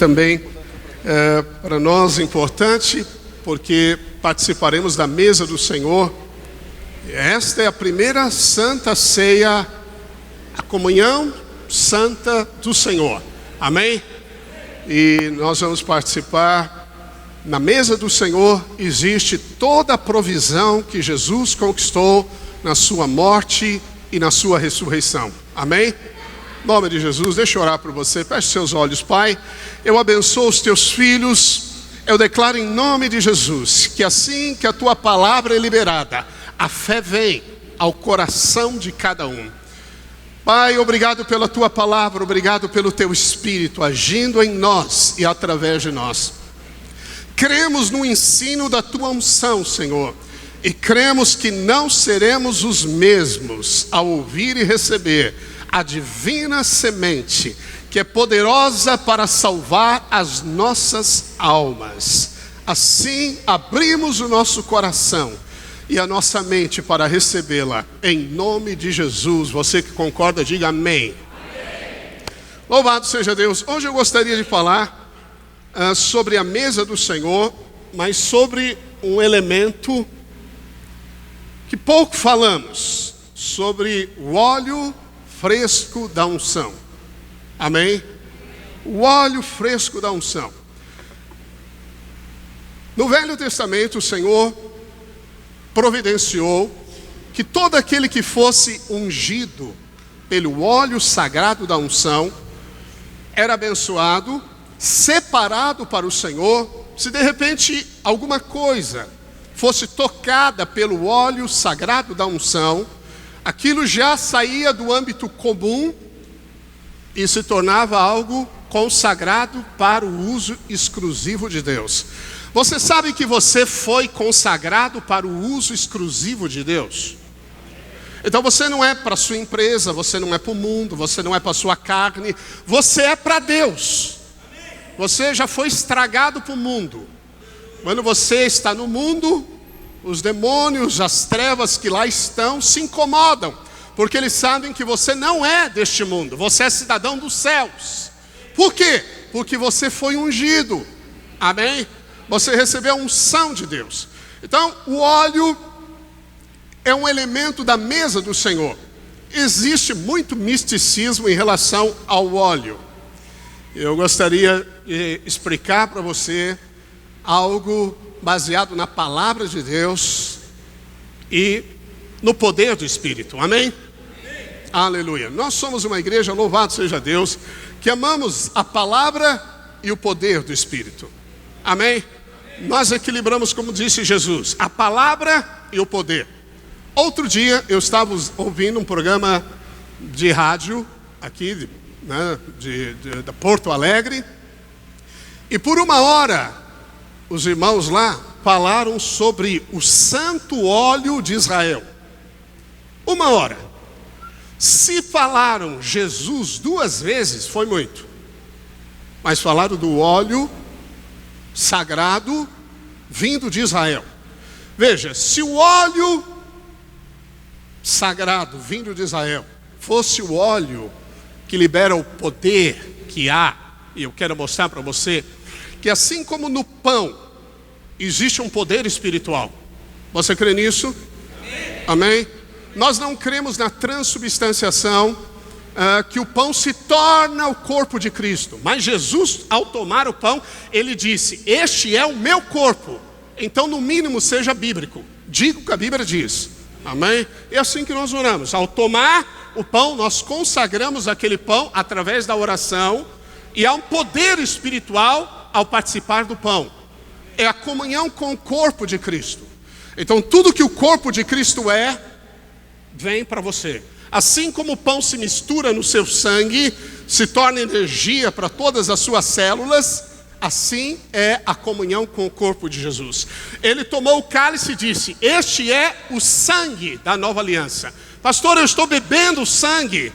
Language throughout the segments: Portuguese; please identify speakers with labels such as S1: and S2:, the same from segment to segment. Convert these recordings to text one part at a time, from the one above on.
S1: também para nós importante, porque participaremos da mesa do Senhor. Esta é a primeira santa ceia, a comunhão santa do Senhor. Amém? E nós vamos participar. Na mesa do Senhor existe toda a provisão que Jesus conquistou na sua morte e na sua ressurreição. Amém? Em nome de Jesus, deixa eu orar por você. Feche seus olhos, Pai. Eu abençoo os teus filhos. Eu declaro em nome de Jesus que assim que a tua palavra é liberada, a fé vem ao coração de cada um. Pai, obrigado pela tua palavra, obrigado pelo teu Espírito agindo em nós e através de nós. Cremos no ensino da tua unção, Senhor, e cremos que não seremos os mesmos ao ouvir e receber a divina semente, que é poderosa para salvar as nossas almas. Assim, abrimos o nosso coração e a nossa mente para recebê-la, em nome de Jesus. Você que concorda, diga amém. Amém. Louvado seja Deus. Hoje eu gostaria de falar sobre a mesa do Senhor, mas sobre um elemento que pouco falamos, sobre o óleo fresco da unção. Amém? O óleo fresco da unção. No Velho Testamento, o Senhor providenciou que todo aquele que fosse ungido pelo óleo sagrado da unção era abençoado, separado para o Senhor. Se de repente alguma coisa fosse tocada pelo óleo sagrado da unção, aquilo já saía do âmbito comum e se tornava algo consagrado para o uso exclusivo de Deus. Você sabe que você foi consagrado para o uso exclusivo de Deus? Então você não é para a sua empresa, você não é para o mundo, você não é para a sua carne, você é para Deus. Você já foi estragado para o mundo. Quando você está no mundo, os demônios, as trevas que lá estão se incomodam, porque eles sabem que você não é deste mundo, você é cidadão dos céus. Por quê? Porque você foi ungido. Amém? Você recebeu a unção de Deus. Então, o óleo é um elemento da mesa do Senhor. Existe muito misticismo em relação ao óleo. Eu gostaria de explicar para você algo baseado na palavra de Deus e no poder do Espírito. Amém? Aleluia. Nós somos uma igreja, louvado seja Deus, que amamos a palavra e o poder do Espírito. Amém? Nós equilibramos, como disse Jesus, a palavra e o poder. Outro dia eu estava ouvindo um programa de rádio aqui, de Porto Alegre, e por uma hora os irmãos lá falaram sobre o santo óleo de Israel. Uma hora. Se falaram Jesus 2 vezes, foi muito, mas falaram do óleo sagrado vindo de Israel. Veja, se o óleo sagrado vindo de Israel fosse o óleo que libera o poder que há, e eu quero mostrar para você que assim como no pão existe um poder espiritual. Você crê nisso? Amém? Nós não cremos na transubstanciação, que o pão se torna o corpo de Cristo. Mas Jesus, ao tomar o pão, ele disse: este é o meu corpo. Então, no mínimo, seja bíblico. Diga o que a Bíblia diz. Amém? É assim que nós oramos. Ao tomar o pão, nós consagramos aquele pão através da oração, e há um poder espiritual ao participar do pão. É a comunhão com o corpo de Cristo. Então tudo que o corpo de Cristo é, vem para você. Assim como o pão se mistura no seu sangue, se torna energia para todas as suas células, assim é a comunhão com o corpo de Jesus. Ele tomou o cálice e disse: este é o sangue da nova aliança. Pastor, eu estou bebendo sangue.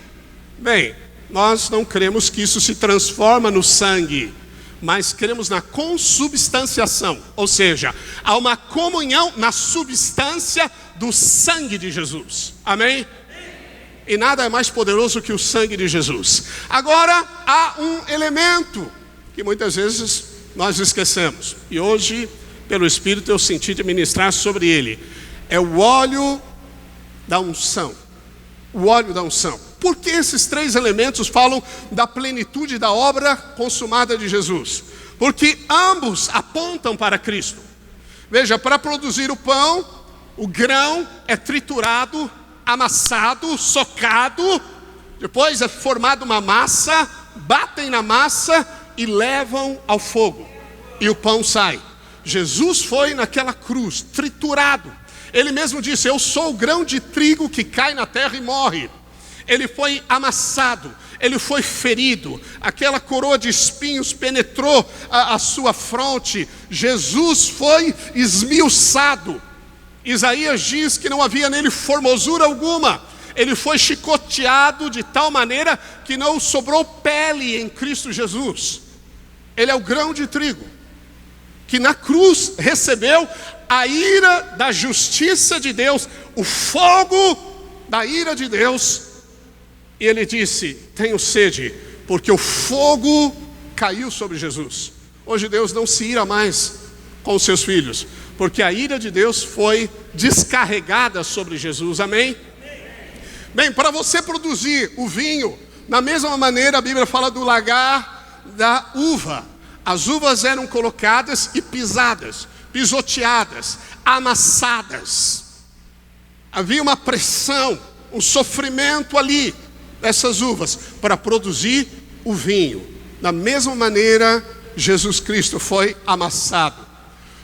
S1: Bem, nós não cremos que isso se transforma no sangue, mas cremos na consubstanciação, ou seja, há uma comunhão na substância do sangue de Jesus. Amém? E nada é mais poderoso que o sangue de Jesus. Agora, há um elemento que muitas vezes nós esquecemos. E hoje, pelo Espírito, eu senti de ministrar sobre ele. É o óleo da unção. O óleo da unção. Por que esses três elementos falam da plenitude da obra consumada de Jesus? Porque ambos apontam para Cristo. Veja, para produzir o pão, o grão é triturado, amassado, socado, depois é formada uma massa, batem na massa e levam ao fogo, e o pão sai. Jesus foi naquela cruz, triturado. Ele mesmo disse: eu sou o grão de trigo que cai na terra e morre. Ele foi amassado, ele foi ferido, aquela coroa de espinhos penetrou a sua fronte. Jesus foi esmiuçado. Isaías diz que não havia nele formosura alguma. Ele foi chicoteado de tal maneira que não sobrou pele em Cristo Jesus. Ele é o grão de trigo, que na cruz recebeu a ira da justiça de Deus, o fogo da ira de Deus. E ele disse: tenho sede, porque o fogo caiu sobre Jesus. Hoje Deus não se ira mais com os seus filhos, porque a ira de Deus foi descarregada sobre Jesus. Amém? Bem, para você produzir o vinho, da mesma maneira a Bíblia fala do lagar da uva. As uvas eram colocadas e pisadas, pisoteadas, amassadas. Havia uma pressão, um sofrimento ali dessas uvas para produzir o vinho. Da mesma maneira, Jesus Cristo foi amassado.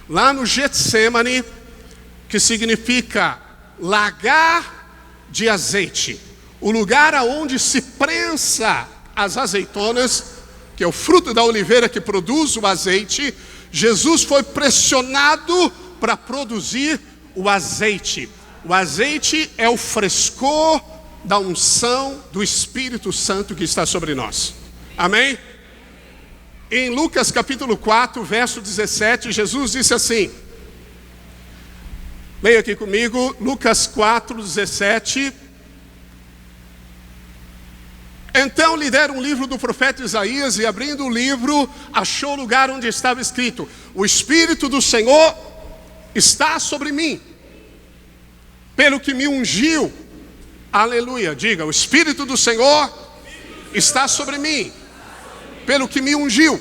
S1: Lá no Getsemane, que significa lagar de azeite, o lugar aonde se prensa as azeitonas, que é o fruto da oliveira que produz o azeite, Jesus foi pressionado para produzir o azeite. O azeite é o frescor da unção do Espírito Santo que está sobre nós. Amém? Em Lucas capítulo 4, verso 17, Jesus disse assim, leia aqui comigo, Lucas 4, 17. Então lhe deram um livro do profeta Isaías, e abrindo o livro, achou o lugar onde estava escrito: o Espírito do Senhor está sobre mim, pelo que me ungiu. Aleluia, diga: o Espírito do Senhor está sobre mim, pelo que me ungiu.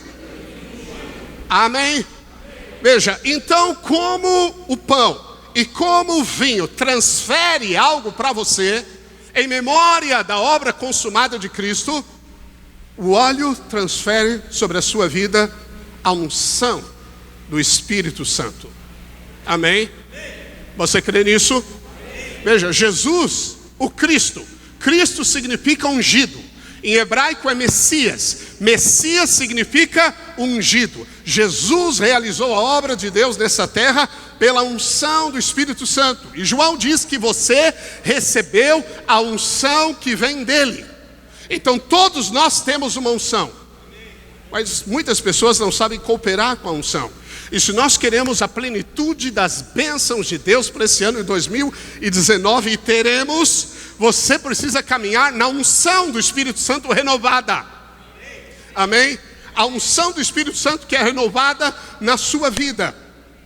S1: Amém? Veja, então como o pão e como o vinho transfere algo para você, em memória da obra consumada de Cristo, o óleo transfere sobre a sua vida a unção do Espírito Santo. Amém? Você crê nisso? Veja, Jesus, o Cristo. Cristo significa ungido. Em hebraico é Messias. Messias significa ungido. Jesus realizou a obra de Deus nessa terra pela unção do Espírito Santo. E João diz que você recebeu a unção que vem dele. Então todos nós temos uma unção, mas muitas pessoas não sabem cooperar com a unção. E se nós queremos a plenitude das bênçãos de Deus para esse ano de 2019, e teremos, você precisa caminhar na unção do Espírito Santo renovada. Amém? A unção do Espírito Santo que é renovada na sua vida.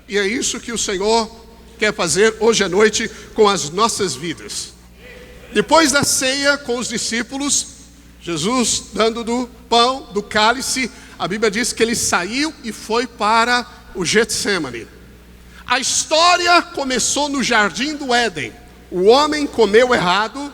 S1: E é isso que o Senhor quer fazer hoje à noite com as nossas vidas. Depois da ceia com os discípulos, Jesus dando do pão, do cálice, a Bíblia diz que ele saiu e foi para o Getsemane. A história começou no jardim do Éden. O homem comeu errado.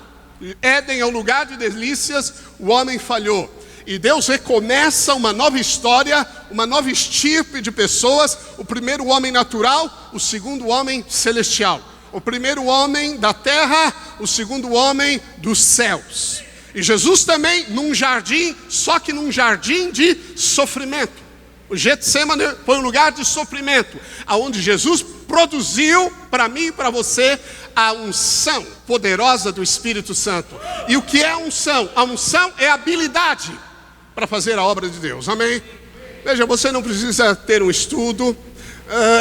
S1: Éden é um lugar de delícias, o homem falhou. E Deus recomeça uma nova história, uma nova estirpe de pessoas. O primeiro homem natural, o segundo homem celestial. O primeiro homem da terra, o segundo homem dos céus. E Jesus também num jardim, só que num jardim de sofrimento. O Getsemane foi um lugar de sofrimento, aonde Jesus produziu para mim e para você a unção poderosa do Espírito Santo. E o que é a unção? A unção é a habilidade para fazer a obra de Deus. Amém? Veja, você não precisa ter um estudo,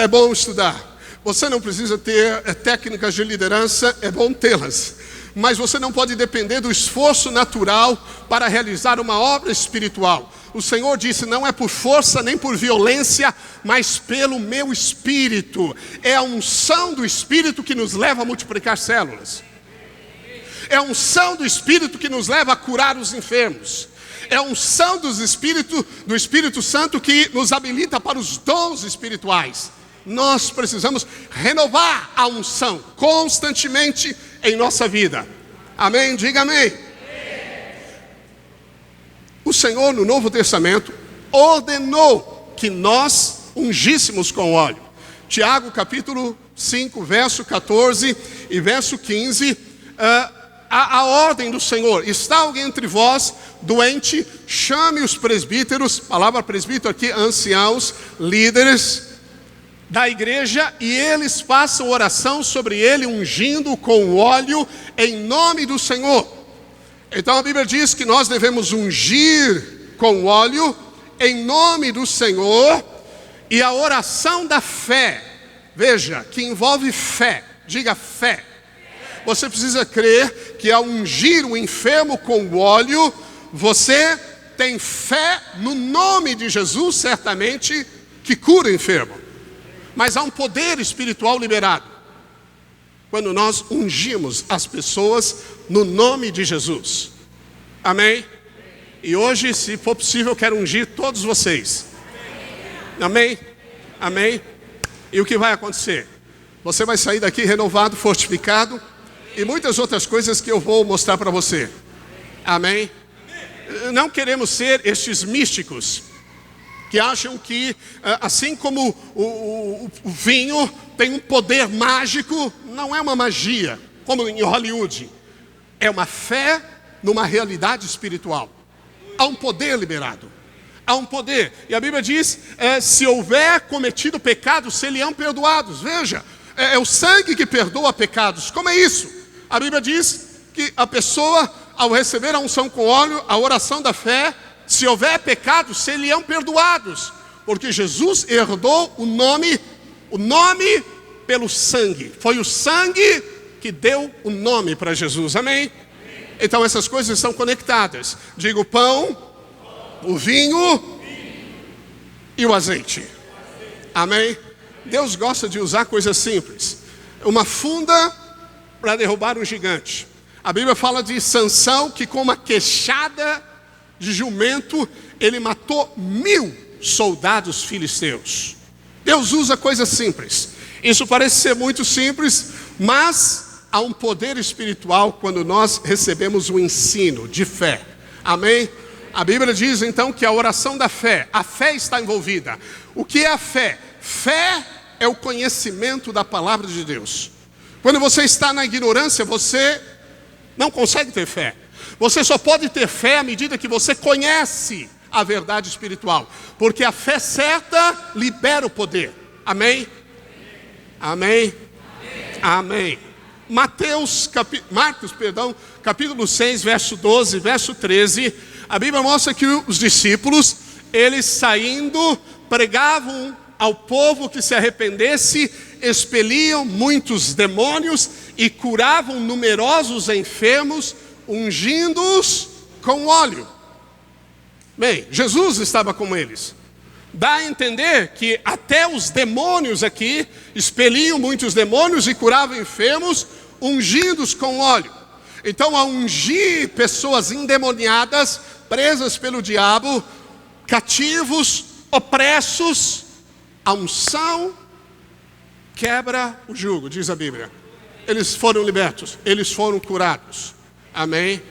S1: é bom estudar. Você não precisa ter técnicas de liderança, é bom tê-las. Mas você não pode depender do esforço natural para realizar uma obra espiritual. O Senhor disse, não é por força nem por violência, mas pelo meu Espírito. É a unção do Espírito que nos leva a multiplicar células. É a unção do Espírito que nos leva a curar os enfermos. É a unção do Espírito Santo que nos habilita para os dons espirituais. Nós precisamos renovar a unção constantemente em nossa vida. Amém? Diga amém. O Senhor no Novo Testamento ordenou que nós ungíssemos com óleo. Tiago capítulo 5, verso 14 e verso 15, a ordem do Senhor: está alguém entre vós doente, chame os presbíteros, palavra presbítero aqui, anciãos, líderes da igreja, e eles façam oração sobre ele, ungindo com óleo em nome do Senhor. Então a Bíblia diz que nós devemos ungir com óleo em nome do Senhor, e a oração da fé, veja, que envolve fé, diga fé. Você precisa crer que ao ungir o enfermo com óleo, você tem fé no nome de Jesus, certamente, que cura o enfermo. Mas há um poder espiritual liberado quando nós ungimos as pessoas no nome de Jesus. Amém? E hoje, se for possível, eu quero ungir todos vocês. Amém? Amém? E o que vai acontecer? Você vai sair daqui renovado, fortificado, e muitas outras coisas que eu vou mostrar para você. Amém? Não queremos ser estes místicos que acham que, assim como o vinho tem um poder mágico, não é uma magia, como em Hollywood. É uma fé numa realidade espiritual. Há um poder liberado. Há um poder. E a Bíblia diz, se houver cometido pecado, serão perdoados. Veja, é o sangue que perdoa pecados. Como é isso? A Bíblia diz que a pessoa, ao receber a unção com óleo, a oração da fé, se houver pecado, serão perdoados, porque Jesus herdou o nome pelo sangue. Foi o sangue que deu o nome para Jesus. Amém? Então essas coisas são conectadas. Diga o pão, o vinho e o azeite. Amém? Deus gosta de usar coisas simples. Uma funda para derrubar um gigante. A Bíblia fala de Sansão, que com uma queixada de jumento, ele matou 1000 soldados filisteus. Deus usa coisas simples. Isso parece ser muito simples, mas há um poder espiritual quando nós recebemos o ensino de fé. Amém? A Bíblia diz então que a oração da fé, a fé está envolvida. O que é a fé? Fé é o conhecimento da palavra de Deus. Quando você está na ignorância, você não consegue ter fé. Você só pode ter fé à medida que você conhece a verdade espiritual. Porque a fé certa libera o poder. Amém? Amém? Amém. Marcos, capítulo 6, verso 12, verso 13. A Bíblia mostra que os discípulos, eles saindo, pregavam ao povo que se arrependesse, expeliam muitos demônios e curavam numerosos enfermos, ungindo-os com óleo. Bem, Jesus estava com eles. Dá a entender que até os demônios aqui expeliam muitos demônios e curavam enfermos, ungidos com óleo. Então, ao ungir pessoas endemoniadas, presas pelo diabo, cativos, opressos, a unção quebra o jugo, diz a Bíblia. Eles foram libertos, eles foram curados. Amém?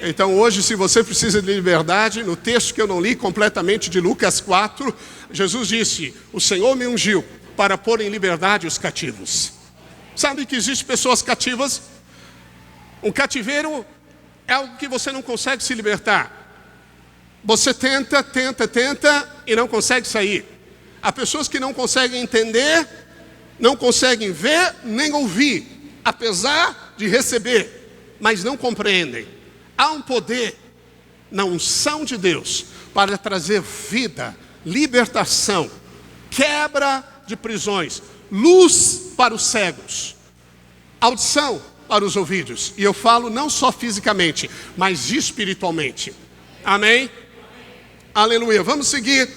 S1: Então hoje, se você precisa de liberdade, no texto que eu não li completamente de Lucas 4, Jesus disse: o Senhor me ungiu para pôr em liberdade os cativos. Sabe que existem pessoas cativas? Um cativeiro é algo que você não consegue se libertar. Você tenta e não consegue sair. Há pessoas que não conseguem entender, não conseguem ver nem ouvir, apesar de receber, mas não compreendem. Há um poder na unção de Deus para trazer vida, libertação, quebra de prisões, luz para os cegos, audição para os ouvidos. E eu falo não só fisicamente, mas espiritualmente. Amém? Aleluia. Vamos seguir.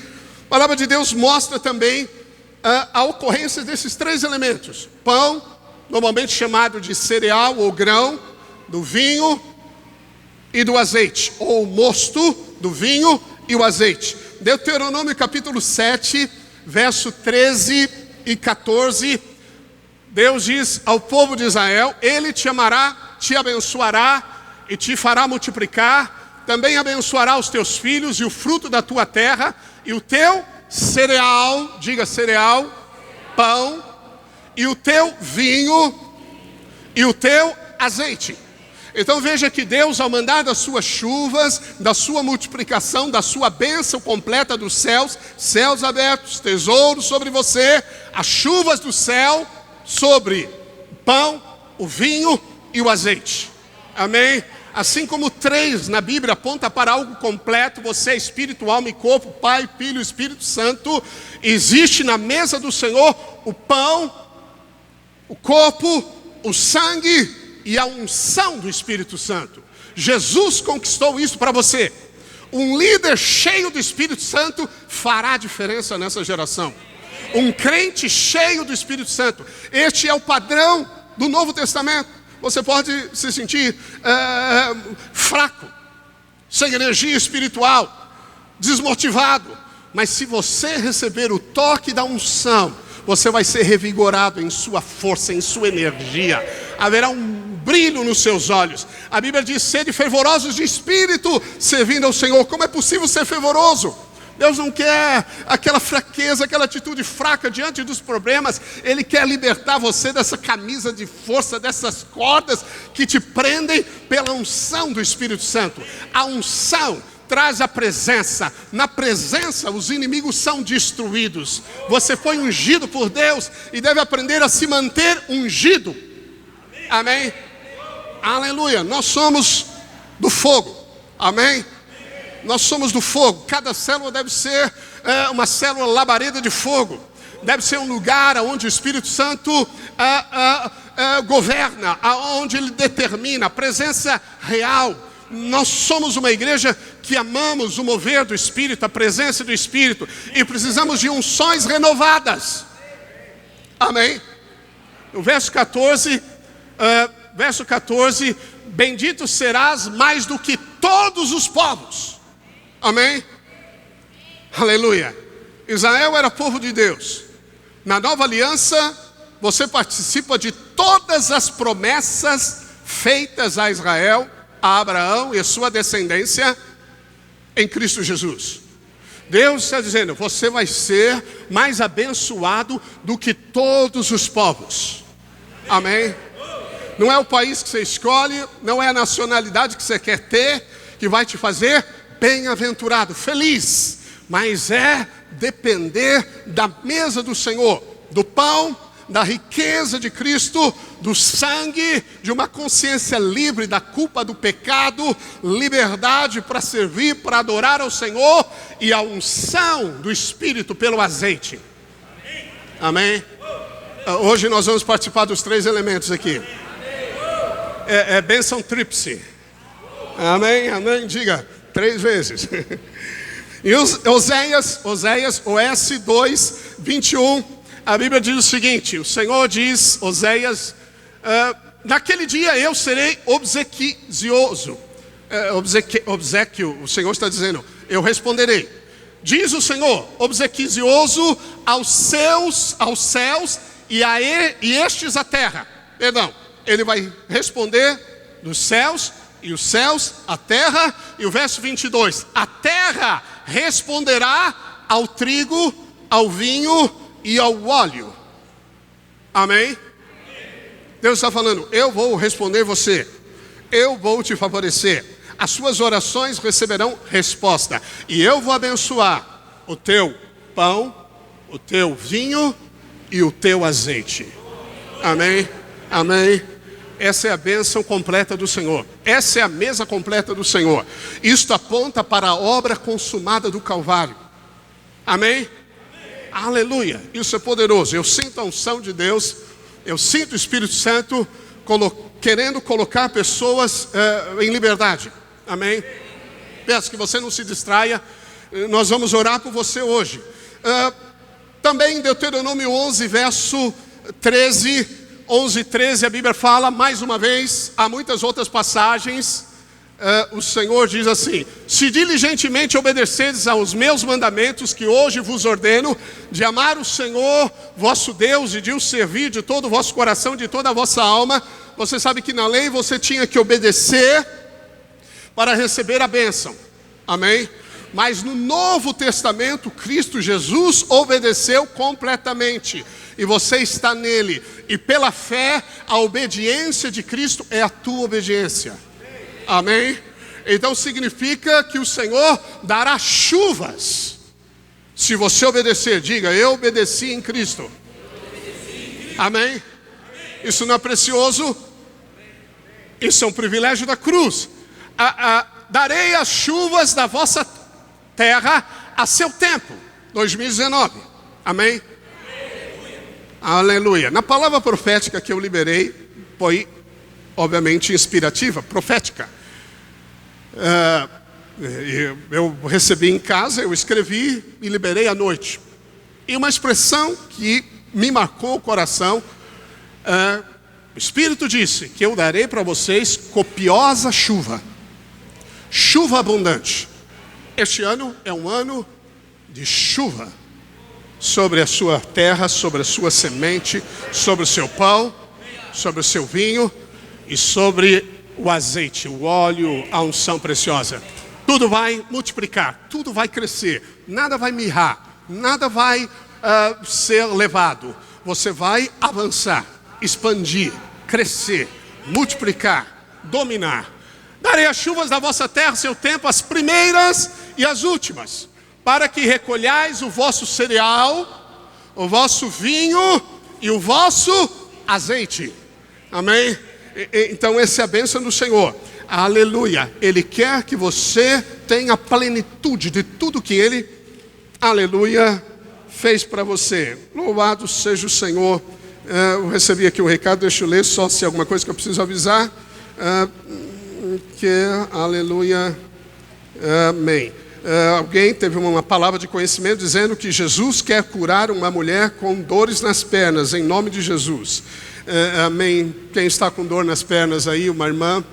S1: A palavra de Deus mostra também a ocorrência desses três elementos: pão, normalmente chamado de cereal ou grão, do vinho e do azeite, ou mosto, do vinho e o azeite. Deuteronômio capítulo 7, verso 13 e 14, Deus diz ao povo de Israel: Ele te amará, te abençoará e te fará multiplicar, também abençoará os teus filhos e o fruto da tua terra, e o teu cereal, diga cereal, pão, e o teu vinho e o teu azeite. Então veja que Deus, ao mandar das suas chuvas, da sua multiplicação, da sua bênção completa dos céus, céus abertos, tesouros sobre você, as chuvas do céu sobre o pão, o vinho e o azeite. Amém? Assim como três na Bíblia aponta para algo completo, você é espírito, alma e corpo, Pai, Filho e Espírito Santo, existe na mesa do Senhor o pão, o corpo, o sangue e a unção do Espírito Santo. Jesus conquistou isso para você. Um líder cheio do Espírito Santo fará diferença nessa geração. Um crente cheio do Espírito Santo. Este é o padrão do Novo Testamento. Você pode se sentir fraco, sem energia espiritual, desmotivado, mas se você receber o toque da unção, você vai ser revigorado em sua força, em sua energia. Haverá um brilho nos seus olhos. A Bíblia diz: sede fervorosos de espírito, servindo ao Senhor. Como é possível ser fervoroso? Deus não quer aquela fraqueza, aquela atitude fraca diante dos problemas. Ele quer libertar você dessa camisa de força, dessas cordas que te prendem pela unção do Espírito Santo. A unção traz a presença. Na presença os inimigos são destruídos. Você foi ungido por Deus e deve aprender a se manter ungido. Amém? Aleluia. Nós somos do fogo. Amém? Nós somos do fogo. Cada célula deve ser uma célula labareda de fogo. Deve ser um lugar onde o Espírito Santo governa, onde Ele determina a presença real. Nós somos uma igreja que amamos o mover do Espírito, a presença do Espírito, e precisamos de unções renovadas. Amém? No verso 14, bendito serás mais do que todos os povos. Amém? Aleluia. Israel era povo de Deus. Na nova aliança, você participa de todas as promessas feitas a Israel, a Abraão e a sua descendência em Cristo Jesus. Deus está dizendo: você vai ser mais abençoado do que todos os povos. Amém? Não é o país que você escolhe, não é a nacionalidade que você quer ter que vai te fazer bem-aventurado, feliz, mas é depender da mesa do Senhor, do pão, da riqueza de Cristo, do sangue, de uma consciência livre da culpa do pecado, liberdade para servir, para adorar ao Senhor, e a unção do Espírito pelo azeite. Amém? Hoje nós vamos participar dos três elementos aqui. É bênção tríplice. Amém? Amém? Diga 3 vezes. E Oséias, OS 2, 21, a Bíblia diz o seguinte: o Senhor diz, Oséias, naquele dia eu serei obsequioso. Obsequio, o Senhor está dizendo, eu responderei. Diz o Senhor, obsequioso aos céus e estes à terra. Perdão, Ele vai responder dos céus, e os céus, a terra, e o verso 22, a terra responderá ao trigo, ao vinho e ao óleo. Amém? Deus está falando: eu vou responder você, eu vou te favorecer, as suas orações receberão resposta, e eu vou abençoar o teu pão, o teu vinho e o teu azeite. Amém? Amém? Essa é a bênção completa do Senhor. Essa é a mesa completa do Senhor. Isto aponta para a obra consumada do Calvário. Amém? Aleluia. Isso é poderoso. Eu sinto a unção de Deus. Eu sinto o Espírito Santo querendo colocar pessoas em liberdade. Amém? Peço que você não se distraia. Nós vamos orar por você hoje. Também em Deuteronômio 11, verso 13, 11, 13, a Bíblia fala, mais uma vez, há muitas outras passagens, o Senhor diz assim: se diligentemente obedecerdes aos meus mandamentos, que hoje vos ordeno, de amar o Senhor vosso Deus e de o servir de todo o vosso coração, de toda a vossa alma. Você sabe que na lei você tinha que obedecer para receber a bênção, amém? Mas no Novo Testamento, Cristo Jesus obedeceu completamente, e você está nele, e pela fé, a obediência de Cristo é a tua obediência, amém? Então significa que o Senhor dará chuvas, se você obedecer. Diga: eu obedeci em Cristo, amém? Isso não é precioso? Isso é um privilégio da cruz. Darei as chuvas da vossa terra a seu tempo. 2019, amém? Aleluia. Na palavra profética que eu liberei, foi obviamente inspirativa, profética. Eu recebi em casa, eu escrevi e liberei à noite. E uma expressão que me marcou o coração, o Espírito disse que eu darei para vocês copiosa chuva, chuva abundante. Este ano é um ano de chuva sobre a sua terra, sobre a sua semente, sobre o seu pão, sobre o seu vinho e sobre o azeite, o óleo, a unção preciosa. Tudo vai multiplicar, tudo vai crescer, nada vai mirrar, nada vai ser levado. Você vai avançar, expandir, crescer, multiplicar, dominar. Darei as chuvas da vossa terra, seu tempo, as primeiras e as últimas, para que recolhais o vosso cereal, o vosso vinho e o vosso azeite. Amém? Então essa é a bênção do Senhor. Aleluia. Ele quer que você tenha a plenitude de tudo que Ele, aleluia, fez para você. Louvado seja o Senhor. Eu recebi aqui um recado, deixa eu ler só se é alguma coisa que eu preciso avisar. Aleluia, amém. Alguém teve uma palavra de conhecimento dizendo que Jesus quer curar uma mulher com dores nas pernas, em nome de Jesus. Amém. Quem está com dor nas pernas aí, uma irmã,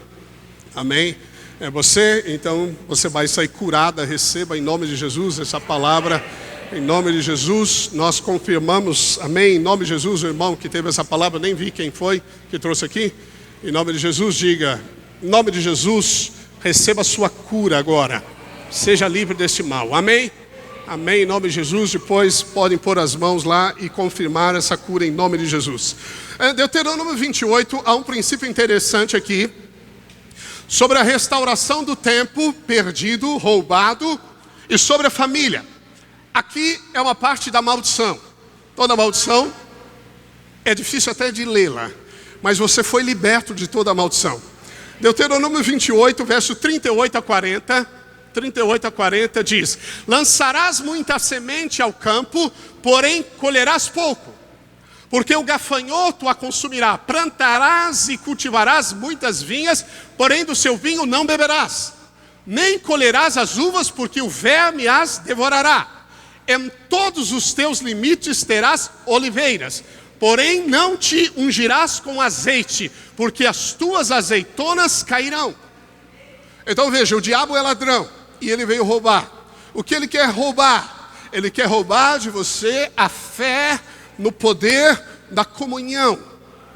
S1: amém? É você? Então você vai sair curada. Receba em nome de Jesus essa palavra, em nome de Jesus. Nós confirmamos, amém, em nome de Jesus. O irmão que teve essa palavra, nem vi quem foi que trouxe aqui. Em nome de Jesus, diga: em nome de Jesus, receba a sua cura agora. Seja livre deste mal. Amém? Amém, em nome de Jesus. Depois podem pôr as mãos lá e confirmar essa cura em nome de Jesus. Deuteronômio 28, há um princípio interessante aqui, sobre a restauração do tempo perdido, roubado, e sobre a família. Aqui é uma parte da maldição. Toda maldição é difícil até de lê-la, mas você foi liberto de toda a maldição. Deuteronômio 28, verso 38 a 40 diz: lançarás muita semente ao campo, porém colherás pouco, porque o gafanhoto a consumirá. Plantarás e cultivarás muitas vinhas, porém do seu vinho não beberás, nem colherás as uvas, porque o verme as devorará. Em todos os teus limites terás oliveiras, porém não te ungirás com azeite, porque as tuas azeitonas cairão. Então veja, o diabo é ladrão e ele veio roubar. O que ele quer roubar? Ele quer roubar de você a fé no poder da comunhão,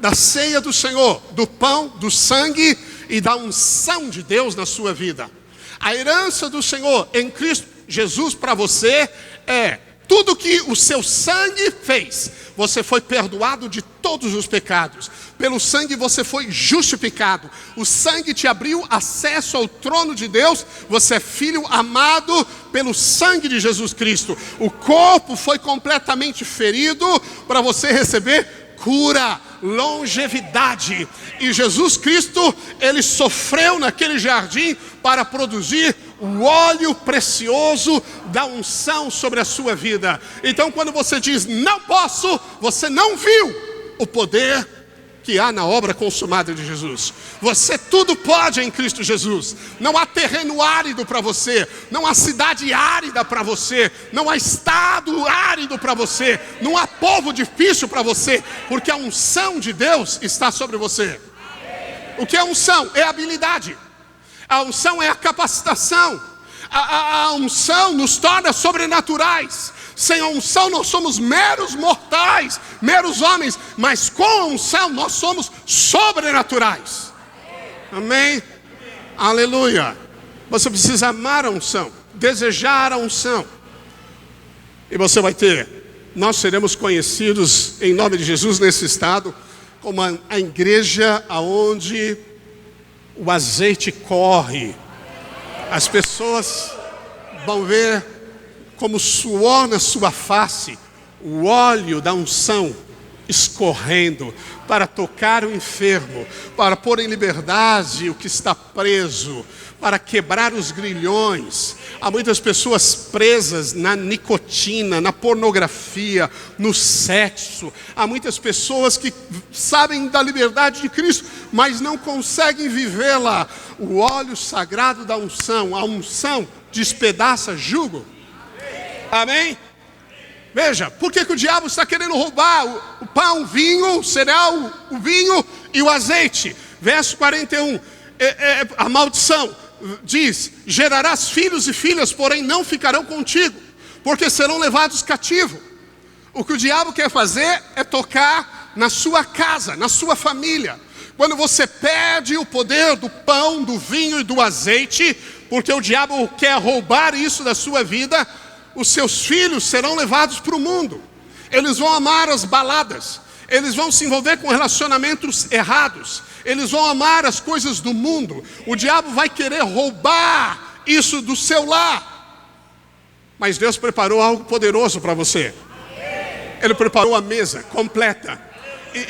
S1: da ceia do Senhor, do pão, do sangue e da unção de Deus na sua vida. A herança do Senhor em Cristo Jesus para você é tudo que o seu sangue fez. Você foi perdoado de todos os pecados. Pelo sangue você foi justificado. O sangue te abriu acesso ao trono de Deus. Você é filho amado pelo sangue de Jesus Cristo. O corpo foi completamente ferido para você receber cura, longevidade. E Jesus Cristo, Ele sofreu naquele jardim para produzir o óleo precioso da unção sobre a sua vida. Então quando você diz não posso, você não viu o poder que há na obra consumada de Jesus. Você tudo pode em Cristo Jesus. Não há terreno árido para você, não há cidade árida para você, não há estado árido para você, não há povo difícil para você, porque a unção de Deus está sobre você. O que é unção? É habilidade. A unção é a capacitação. A unção nos torna sobrenaturais. Sem a unção nós somos meros mortais, meros homens, mas com a unção nós somos sobrenaturais. Amém? Aleluia. Você precisa amar a unção, desejar a unção. E você vai ter, nós seremos conhecidos em nome de Jesus nesse estado, como a igreja aonde o azeite corre. As pessoas vão ver como suor na sua face, o óleo da unção escorrendo para tocar o enfermo, para pôr em liberdade o que está preso, para quebrar os grilhões. Há muitas pessoas presas na nicotina, na pornografia, no sexo. Há muitas pessoas que sabem da liberdade de Cristo, mas não conseguem vivê-la. O óleo sagrado da unção, a unção despedaça jugo. Amém? Veja, por que o diabo está querendo roubar o pão, o vinho, o cereal, o vinho e o azeite? Verso 41, a maldição diz: gerarás filhos e filhas, porém não ficarão contigo, porque serão levados cativo. O que o diabo quer fazer é tocar na sua casa, na sua família. Quando você perde o poder do pão, do vinho e do azeite, porque o diabo quer roubar isso da sua vida, os seus filhos serão levados para o mundo. Eles vão amar as baladas, eles vão se envolver com relacionamentos errados, eles vão amar as coisas do mundo. O diabo vai querer roubar isso do seu lar. Mas Deus preparou algo poderoso para você. Ele preparou a mesa completa,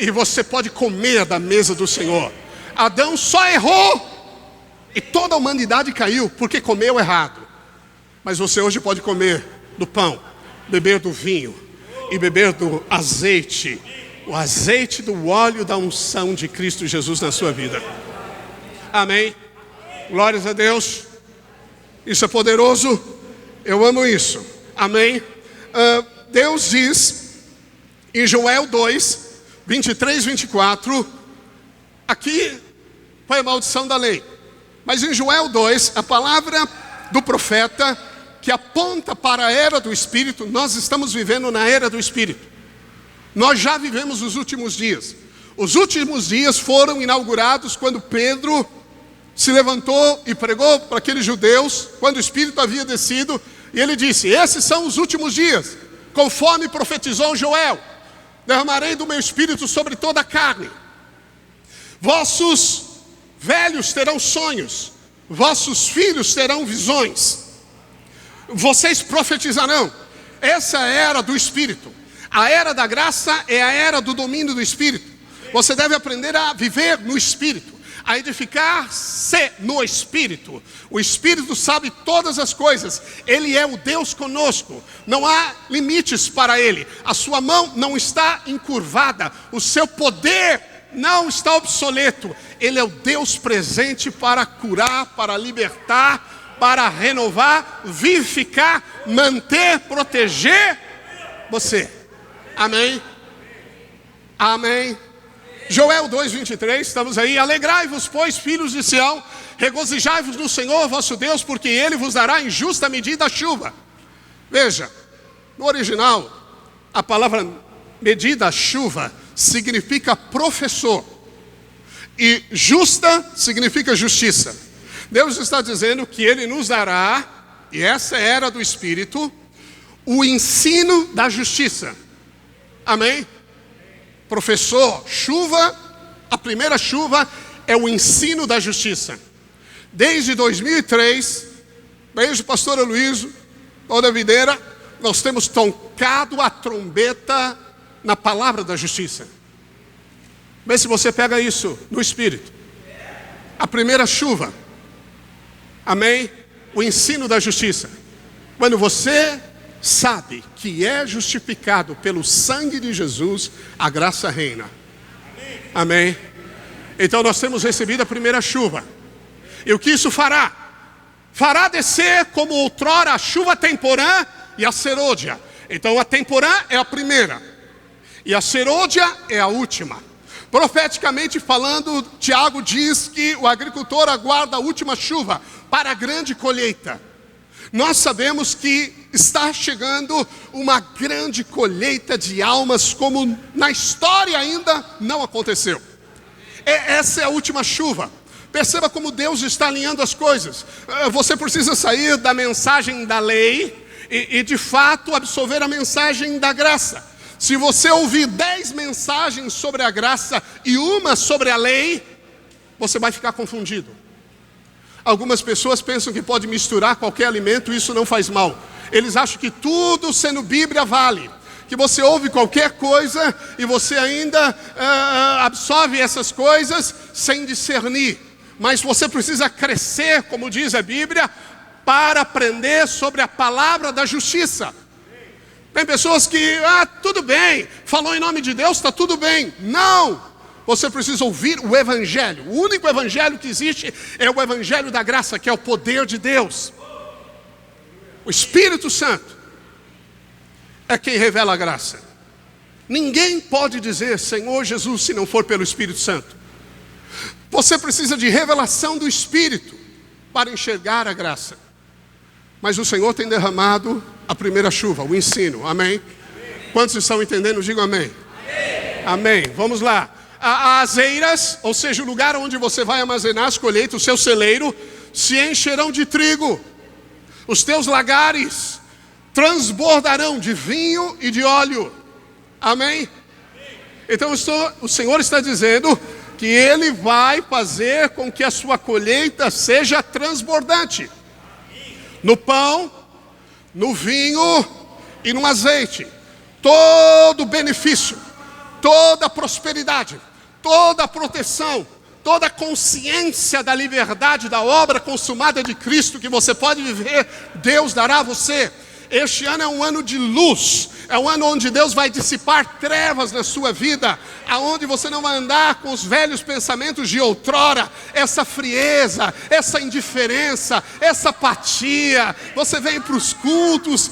S1: e você pode comer da mesa do Senhor. Adão só errou e toda a humanidade caiu porque comeu errado. Mas você hoje pode comer do pão, beber do vinho e beber do azeite, o azeite do óleo da unção de Cristo Jesus na sua vida. Amém? Glórias a Deus. Isso é poderoso. Eu amo isso. Amém? Deus diz em Joel 2, 23, 24, aqui foi a maldição da lei. Mas em Joel 2, a palavra do profeta que aponta para a era do Espírito. Nós estamos vivendo na era do Espírito. Nós já vivemos os últimos dias. Os últimos dias foram inaugurados quando Pedro se levantou e pregou para aqueles judeus, quando o Espírito havia descido, e ele disse: esses são os últimos dias, conforme profetizou Joel: derramarei do meu Espírito sobre toda a carne. Vossos velhos terão sonhos, vossos filhos terão visões, vocês profetizarão. Essa é a era do Espírito. A era da graça é a era do domínio do Espírito. Você deve aprender a viver no Espírito, a edificar-se no Espírito. O Espírito sabe todas as coisas. Ele é o Deus conosco. Não há limites para Ele. A sua mão não está encurvada. O seu poder não está obsoleto. Ele é o Deus presente para curar, para libertar, para renovar, vivificar, manter, proteger você. Amém? Amém? Joel 2:23, estamos aí. Alegrai-vos, pois, filhos de Sião, regozijai-vos no Senhor vosso Deus, porque Ele vos dará em justa medida a chuva. Veja, no original, a palavra medida, chuva, significa professor, e justa significa justiça. Deus está dizendo que Ele nos dará, e essa é a era do Espírito, o ensino da justiça. Amém? Professor, chuva, a primeira chuva é o ensino da justiça. Desde 2003, desde o pastor Aloysio, toda a videira, nós temos tocado a trombeta na palavra da justiça. Vê se você pega isso no Espírito. A primeira chuva, amém? O ensino da justiça. Quando você sabe que é justificado pelo sangue de Jesus, a graça reina. Amém? Então nós temos recebido a primeira chuva. E o que isso fará? Fará descer como outrora a chuva temporã e a serôdia. Então a temporã é a primeira e a serôdia é a última. Profeticamente falando, Tiago diz que o agricultor aguarda a última chuva para a grande colheita. Nós sabemos que está chegando uma grande colheita de almas como na história ainda não aconteceu. Essa é a última chuva. Perceba como Deus está alinhando as coisas. Você precisa sair da mensagem da lei e de fato absorver a mensagem da graça. Se você ouvir 10 mensagens sobre a graça e uma sobre a lei, você vai ficar confundido. Algumas pessoas pensam que pode misturar qualquer alimento e isso não faz mal. Eles acham que tudo sendo Bíblia vale. Que você ouve qualquer coisa e você ainda absorve essas coisas sem discernir. Mas você precisa crescer, como diz a Bíblia, para aprender sobre a palavra da justiça. Tem pessoas que, tudo bem, falou em nome de Deus, está tudo bem. Não! Você precisa ouvir o Evangelho. O único Evangelho que existe é o Evangelho da graça, que é o poder de Deus. O Espírito Santo é quem revela a graça. Ninguém pode dizer Senhor Jesus se não for pelo Espírito Santo. Você precisa de revelação do Espírito para enxergar a graça. Mas o Senhor tem derramado a primeira chuva, o ensino, amém? Quantos estão entendendo? Digam amém. Amém, vamos lá. As eiras, ou seja, o lugar onde você vai armazenar as colheitas, o seu celeiro, se encherão de trigo. Os teus lagares transbordarão de vinho e de óleo. Amém? Então o Senhor está dizendo que Ele vai fazer com que a sua colheita seja transbordante. No pão, no vinho e no azeite. Todo benefício, toda prosperidade, toda proteção, toda consciência da liberdade da obra consumada de Cristo que você pode viver, Deus dará a você. Este ano é um ano de luz, é um ano onde Deus vai dissipar trevas na sua vida, aonde você não vai andar com os velhos pensamentos de outrora, essa frieza, essa indiferença, essa apatia. Você vem para os cultos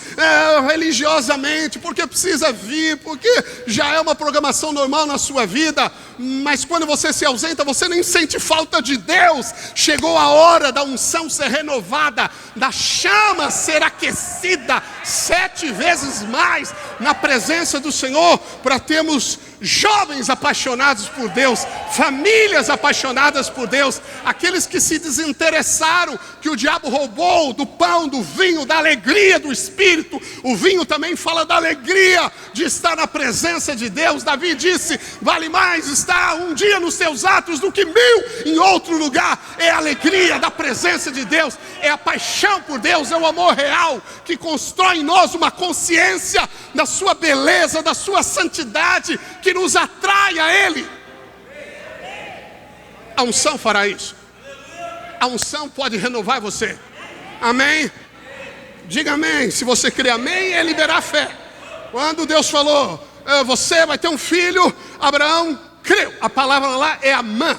S1: religiosamente, porque precisa vir, porque já é uma programação normal na sua vida, mas quando você se ausenta, você nem sente falta de Deus. Chegou a hora da unção ser renovada, da chama ser aquecida 7 vezes mais na presença do Senhor, para termos jovens apaixonados por Deus, famílias apaixonadas por Deus, aqueles que se desinteressaram, que o diabo roubou do pão, do vinho, da alegria do Espírito. O vinho também fala da alegria de estar na presença de Deus. Davi disse, vale mais estar um dia nos teus atos do que 1000 em outro lugar. É a alegria da presença de Deus, é a paixão por Deus, é o amor real que constrói em nós uma consciência da sua beleza, da sua santidade, que nos atrai a Ele. A unção fará isso. A unção pode renovar você. Amém? Diga amém. Se você crê amém, é liberar fé. Quando Deus falou, você vai ter um filho, Abraão creu. A palavra lá é amã,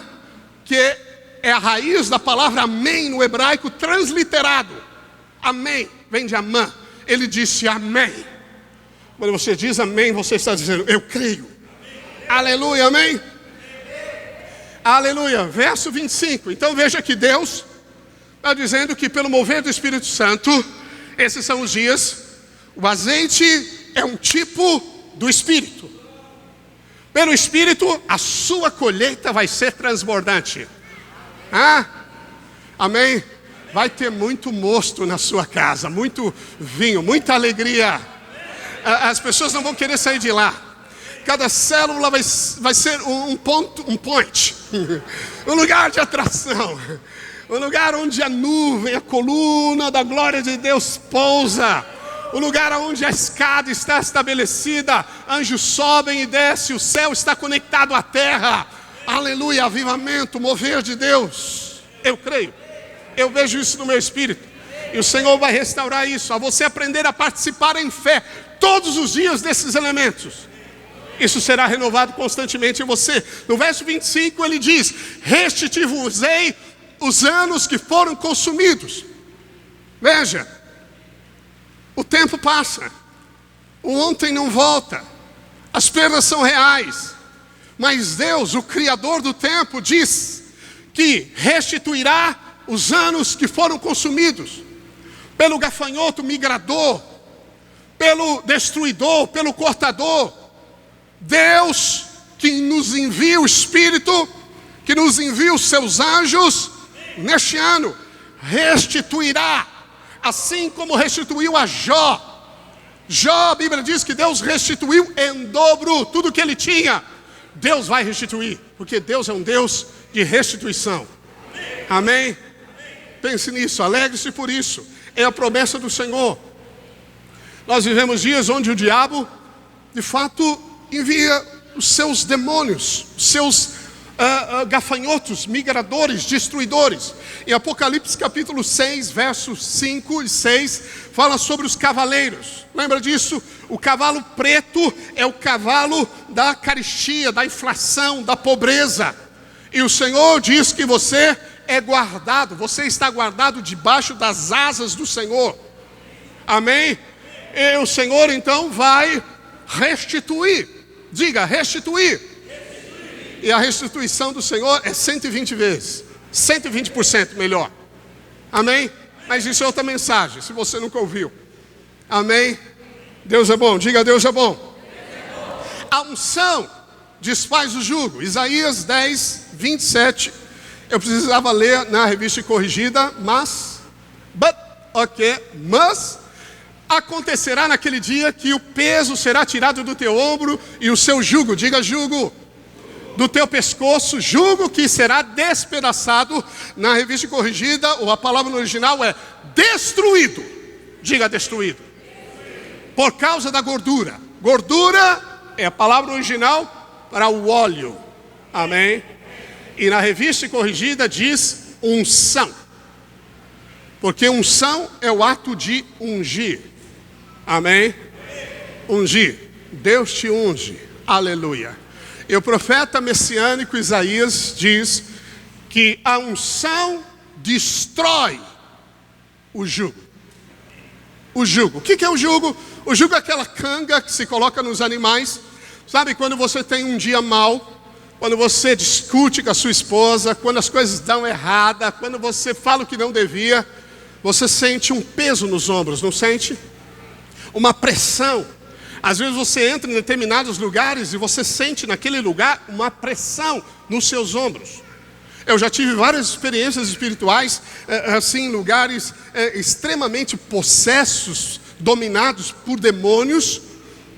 S1: que é a raiz da palavra amém no hebraico transliterado. Amém vem de amã. Ele disse amém. Quando você diz amém, você está dizendo eu creio. Aleluia, amém? Aleluia, verso 25. Então veja que Deus está dizendo que pelo mover do Espírito Santo, esses são os dias. O azeite é um tipo do Espírito. Pelo Espírito, a sua colheita vai ser transbordante. Amém? Vai ter muito mosto na sua casa, muito vinho, muita alegria. As pessoas não vão querer sair de lá. Cada célula vai ser um point, um lugar de atração, um lugar onde a nuvem, a coluna da glória de Deus pousa, o lugar onde a escada está estabelecida, anjos sobem e descem, o céu está conectado à terra. Aleluia, avivamento, mover de Deus. Eu creio, eu vejo isso no meu espírito, e o Senhor vai restaurar isso, a você aprender a participar em fé todos os dias desses elementos. Isso será renovado constantemente em você. No verso 25 ele diz: restituir-vos-ei os anos que foram consumidos. Veja, o tempo passa, o ontem não volta, as perdas são reais, mas Deus, o Criador do tempo, diz que restituirá os anos que foram consumidos pelo gafanhoto migrador, pelo destruidor, pelo cortador. Deus que nos envia o Espírito, que nos envia os seus anjos, neste ano, restituirá, assim como restituiu a Jó. Jó, a Bíblia diz que Deus restituiu em dobro tudo o que ele tinha. Deus vai restituir, porque Deus é um Deus de restituição. Amém? Pense nisso, alegre-se por isso. É a promessa do Senhor. Nós vivemos dias onde o diabo, de fato, envia os seus demônios, os seus gafanhotos, migradores, destruidores. Em Apocalipse capítulo 6, versos 5 e 6, fala sobre os cavaleiros. Lembra disso? O cavalo preto é o cavalo da carestia, da inflação, da pobreza. E o Senhor diz que você é guardado, você está guardado debaixo das asas do Senhor. Amém? E o Senhor então vai restituir. Diga, restituir. E a restituição do Senhor é 120 vezes, 120% melhor. Amém? Mas isso é outra mensagem, se você nunca ouviu. Amém? Deus é bom, diga Deus é bom. A unção desfaz o jugo. Isaías 10, 27. Eu precisava ler na revista corrigida, mas acontecerá naquele dia que o peso será tirado do teu ombro e o seu jugo, diga jugo, do teu pescoço, jugo que será despedaçado. Na revista corrigida, ou a palavra no original é destruído, diga destruído, por causa da gordura. Gordura é a palavra original para o óleo, amém? E na revista corrigida diz unção, porque unção é o ato de ungir. Amém? Ungir. Deus te unge. Aleluia. E o profeta messiânico Isaías diz que a unção destrói o jugo. O jugo. O que é o jugo? O jugo é aquela canga que se coloca nos animais. Sabe quando você tem um dia mau, quando você discute com a sua esposa, quando as coisas dão errada, quando você fala o que não devia, você sente um peso nos ombros, não sente? Uma pressão. Às vezes você entra em determinados lugares e você sente naquele lugar uma pressão nos seus ombros. Eu já tive várias experiências espirituais, assim, em lugares extremamente possessos, dominados por demônios,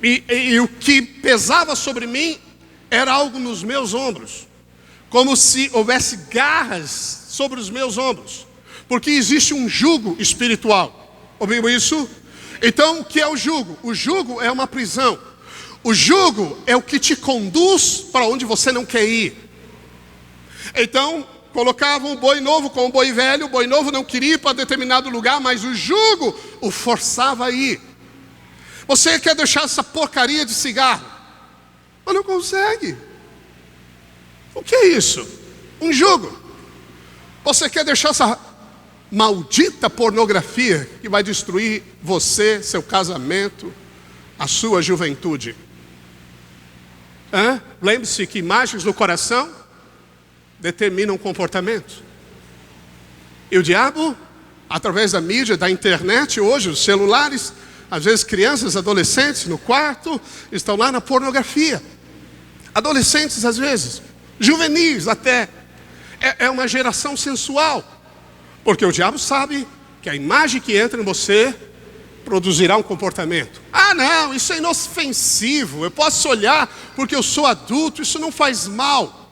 S1: e o que pesava sobre mim era algo nos meus ombros, como se houvesse garras sobre os meus ombros, porque existe um jugo espiritual. Ouviu isso? Então, o que é o jugo? O jugo é uma prisão. O jugo é o que te conduz para onde você não quer ir. Então, colocavam um boi novo com um boi velho. O boi novo não queria ir para determinado lugar, mas o jugo o forçava a ir. Você quer deixar essa porcaria de cigarro, mas não consegue. O que é isso? Um jugo. Você quer deixar essa maldita pornografia que vai destruir você, seu casamento, a sua juventude. Lembre-se que imagens no coração determinam comportamento. E o diabo, através da mídia, da internet, hoje, os celulares, às vezes crianças, adolescentes no quarto, estão lá na pornografia. Adolescentes às vezes, juvenis até. É uma geração sensual. Porque o diabo sabe que a imagem que entra em você produzirá um comportamento. Ah não, isso é inofensivo, eu posso olhar porque eu sou adulto, isso não faz mal.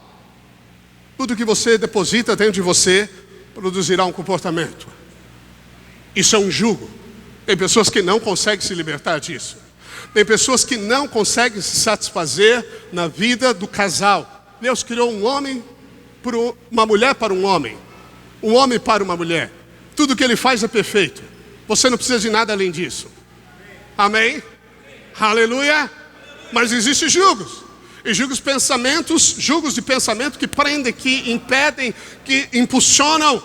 S1: Tudo que você deposita dentro de você produzirá um comportamento. Isso é um jugo. Tem pessoas que não conseguem se libertar disso. Tem pessoas que não conseguem se satisfazer na vida do casal. Deus criou um homem, uma mulher para um homem para uma mulher. Tudo que ele faz é perfeito. Você não precisa de nada além disso. Amém? Aleluia. Mas existem julgos. E julgos de pensamento que prendem, que impedem, que impulsionam.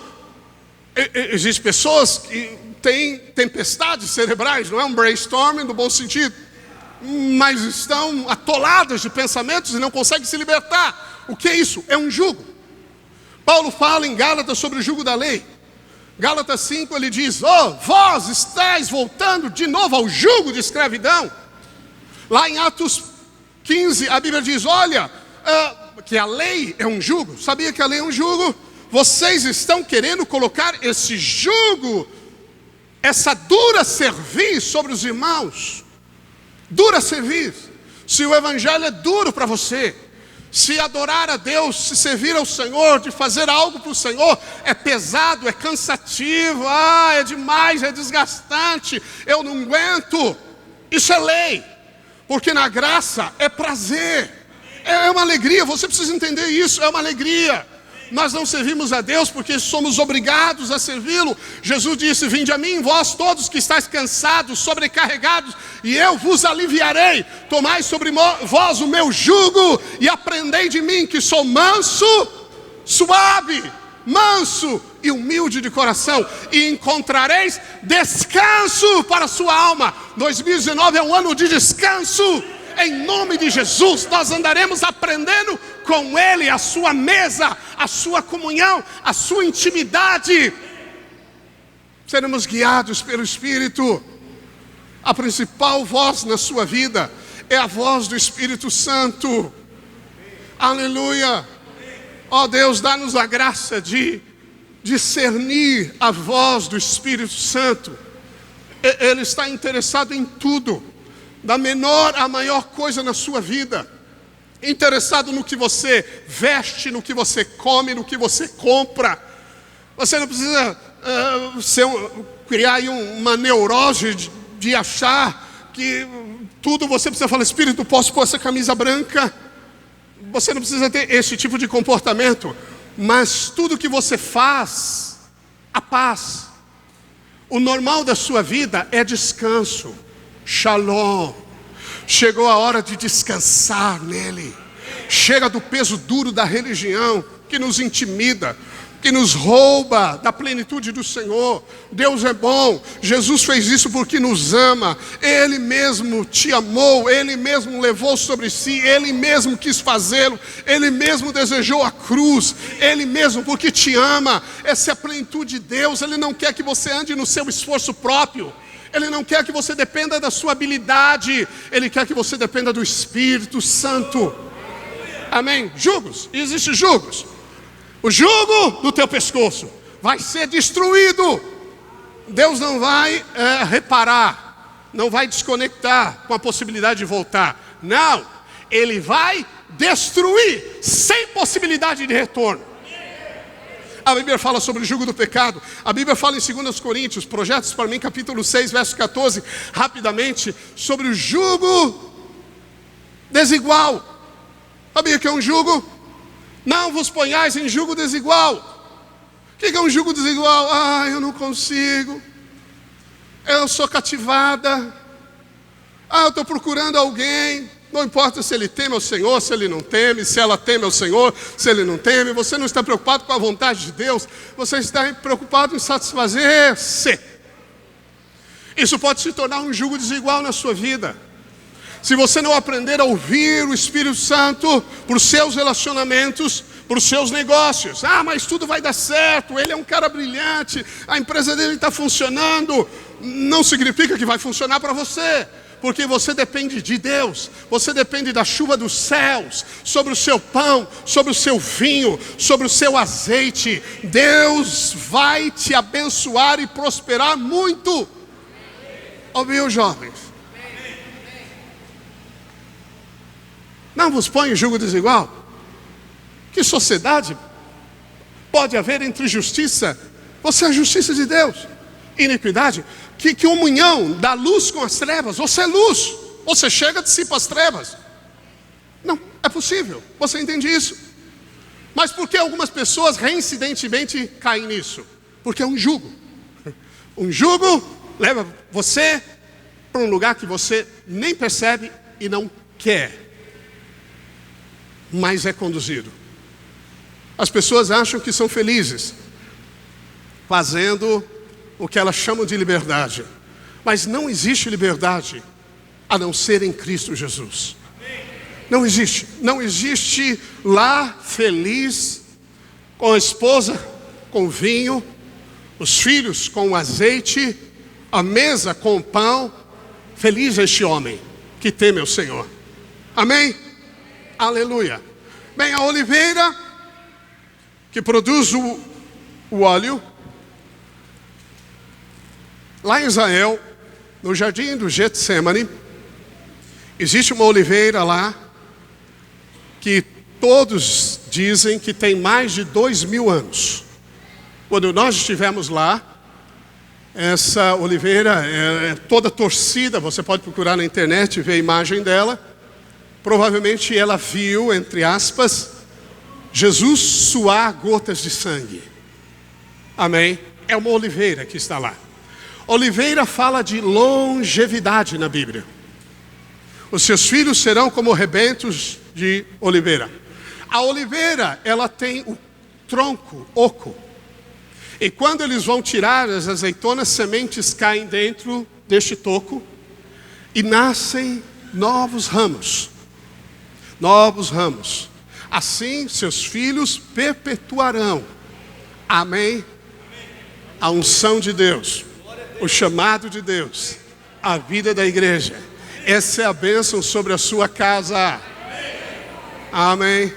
S1: Existem pessoas que têm tempestades cerebrais, não é um brainstorming no bom sentido, mas estão atoladas de pensamentos e não conseguem se libertar. O que é isso? É um jugo. Paulo fala em Gálatas sobre o jugo da lei. Gálatas 5 ele diz: vós estáis voltando de novo ao jugo de escravidão. Lá em Atos 15 a Bíblia diz: olha, que a lei é um jugo. Sabia que a lei é um jugo? Vocês estão querendo colocar esse jugo, essa dura cerviz sobre os irmãos. Dura cerviz. Se o evangelho é duro para você, se adorar a Deus, se servir ao Senhor, de fazer algo para o Senhor, é pesado, é cansativo, é demais, é desgastante, eu não aguento. Isso é lei, porque na graça é prazer, é uma alegria. Você precisa entender isso, é uma alegria. Nós não servimos a Deus porque somos obrigados a servi-lo. Jesus disse: vinde a mim, vós todos que estáis cansados, sobrecarregados, e eu vos aliviarei. Tomai sobre vós o meu jugo e aprendei de mim, que sou manso, suave, manso e humilde de coração, e encontrareis descanso para a sua alma. 2019 é um ano de descanso. Em nome de Jesus, nós andaremos aprendendo com Ele, a sua mesa, a sua comunhão, a sua intimidade. Seremos guiados pelo Espírito. A principal voz na sua vida é a voz do Espírito Santo. Aleluia. Ó Deus, dá-nos a graça de discernir a voz do Espírito Santo. Ele está interessado em tudo, da menor à maior coisa na sua vida. Interessado no que você veste, no que você come, no que você compra. Você não precisa criar aí uma neurose de achar que tudo você precisa falar: Espírito, posso pôr essa camisa branca? Você não precisa ter esse tipo de comportamento. Mas tudo que você faz, a paz. O normal da sua vida é descanso. Shalom. Chegou a hora de descansar nele. Chega do peso duro da religião que nos intimida, que nos rouba da plenitude do Senhor. Deus é bom. Jesus fez isso porque nos ama. Ele mesmo te amou, Ele mesmo levou sobre si, Ele mesmo quis fazê-lo, Ele mesmo desejou a cruz, Ele mesmo porque te ama. Essa é a plenitude de Deus. Ele não quer que você ande no seu esforço próprio. Ele não quer que você dependa da sua habilidade. Ele quer que você dependa do Espírito Santo. Amém? Jugos, existem jugos. O jugo do teu pescoço vai ser destruído. Deus não vai reparar, não vai desconectar com a possibilidade de voltar. Não, Ele vai destruir sem possibilidade de retorno. A Bíblia fala sobre o jugo do pecado. A Bíblia fala em 2 Coríntios, projetos para mim, capítulo 6, verso 14, rapidamente, sobre o jugo desigual. Sabia que é um jugo? Não vos ponhais em jugo desigual. O que é um jugo desigual? Eu não consigo. Eu sou cativada. Eu estou procurando alguém. Não importa se ele teme ao Senhor, se ele não teme, se ela teme ao Senhor, se ele não teme. Você não está preocupado com a vontade de Deus. Você está preocupado em satisfazer-se. Isso pode se tornar um jugo desigual na sua vida. Se você não aprender a ouvir o Espírito Santo por seus relacionamentos, por seus negócios. Mas tudo vai dar certo, ele é um cara brilhante, a empresa dele está funcionando. Não significa que vai funcionar para você. Porque você depende de Deus, você depende da chuva dos céus, sobre o seu pão, sobre o seu vinho, sobre o seu azeite. Deus vai te abençoar e prosperar muito. Ouviu, jovens? Não vos põe em jugo desigual. Que sociedade pode haver entre justiça? Você é a justiça de Deus. Iniquidade. Que comunhão da luz com as trevas. Você é luz, você chega de si para as trevas. Não, é possível, você entende isso? Mas por que algumas pessoas reincidentemente caem nisso? Porque é um jugo. Um jugo leva você para um lugar que você nem percebe e não quer, mas é conduzido. As pessoas acham que são felizes fazendo o que elas chamam de liberdade, mas não existe liberdade a não ser em Cristo Jesus. Não existe lar feliz com a esposa, com vinho, os filhos com o azeite, a mesa com o pão. Feliz este homem que teme ao Senhor. Amém? Aleluia. Bem, a oliveira que produz o óleo, lá em Israel, no jardim do Getsemane, existe uma oliveira lá que todos dizem que tem mais de 2000 anos. Quando nós estivemos lá, essa oliveira é toda torcida, você pode procurar na internet e ver a imagem dela. Provavelmente ela viu, entre aspas, Jesus suar gotas de sangue. Amém? É uma oliveira que está lá. Oliveira fala de longevidade na Bíblia. Os seus filhos serão como rebentos de oliveira. A oliveira, ela tem o tronco oco. E quando eles vão tirar as azeitonas, sementes caem dentro deste toco e nascem novos ramos. Novos ramos. Assim, seus filhos perpetuarão. Amém? A unção de Deus, o chamado de Deus, a vida da igreja. Essa é a bênção sobre a sua casa. Amém?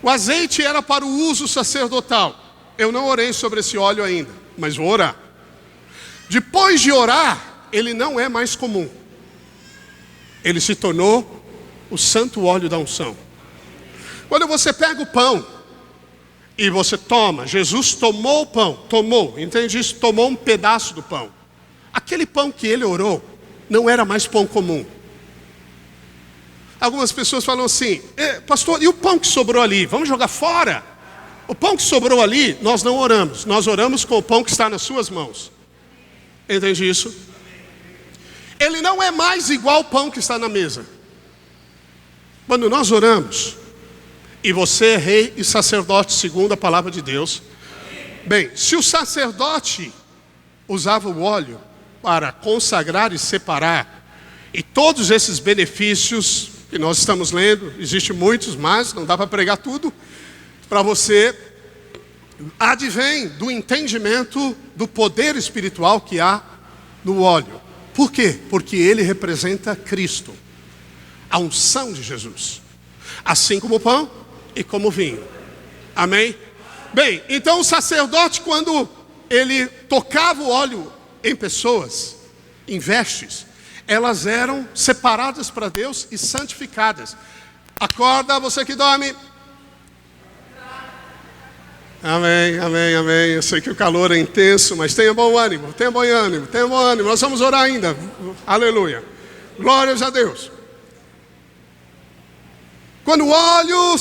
S1: O azeite era para o uso sacerdotal. Eu não orei sobre esse óleo ainda, mas vou orar. Depois de orar, ele não é mais comum. Ele se tornou o santo óleo da unção. Quando você pega o pão e você toma, Jesus tomou o pão, entende isso? Tomou um pedaço do pão. Aquele pão que ele orou não era mais pão comum. Algumas pessoas falam assim: pastor, e o pão que sobrou ali? Vamos jogar fora? O pão que sobrou ali, nós não oramos. Nós oramos com o pão que está nas suas mãos. Entende isso? Ele não é mais igual ao pão que está na mesa. Quando nós oramos, e você é rei e sacerdote segundo a palavra de Deus. Bem, se o sacerdote usava o óleo para consagrar e separar, e todos esses benefícios que nós estamos lendo, existem muitos, mas não dá para pregar tudo para você, advém do entendimento do poder espiritual que há no óleo. Por quê? Porque ele representa Cristo, a unção de Jesus, assim como o pão e como o vinho. Amém? Bem, então o sacerdote, quando ele tocava o óleo em pessoas, em vestes, elas eram separadas para Deus e santificadas. Acorda, você que dorme. Amém, amém, amém. Eu sei que o calor é intenso, mas tenha bom ânimo, tenha bom ânimo, tenha bom ânimo. Nós vamos orar ainda. Aleluia. Glórias a Deus. Quando o óleo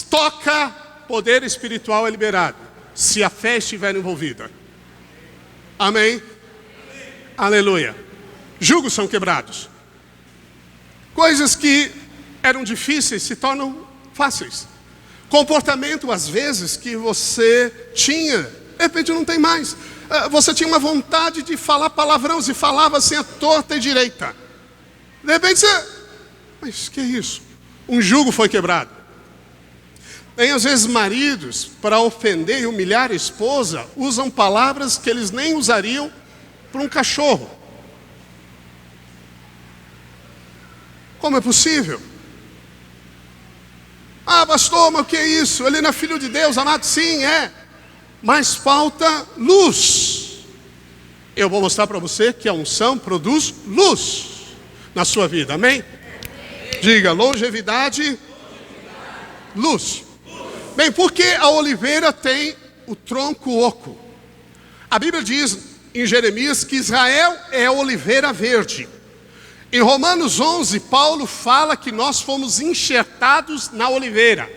S1: toca, poder espiritual é liberado, se a fé estiver envolvida. Amém? Aleluia. Julgos são quebrados. Coisas que eram difíceis se tornam fáceis. Comportamento, às vezes, que você tinha, de repente não tem mais. Você tinha uma vontade de falar palavrão, e falava assim à torta e direita. De repente você... Mas que é isso? Um jugo foi quebrado. Tem às vezes maridos, para ofender e humilhar a esposa, usam palavras que eles nem usariam para um cachorro. Como é possível? Ah, pastor, mas o que é isso? Ele não é filho de Deus, amado? Sim, é. Mas falta luz. Eu vou mostrar para você que a unção produz luz na sua vida, amém? Diga, longevidade, luz. Bem, porque a oliveira tem o tronco oco. A Bíblia diz em Jeremias que Israel é a oliveira verde. Em Romanos 11, Paulo fala que nós fomos enxertados na oliveira.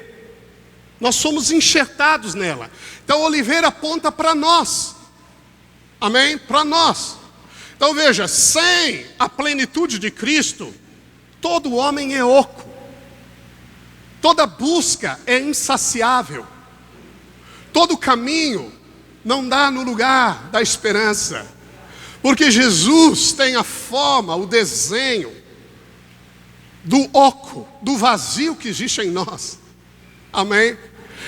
S1: Nós somos enxertados nela. Então a oliveira aponta para nós. Amém? Para nós. Então veja, sem a plenitude de Cristo, todo homem é oco, toda busca é insaciável, todo caminho não dá no lugar da esperança, porque Jesus tem a forma, o desenho do oco, do vazio que existe em nós. Amém?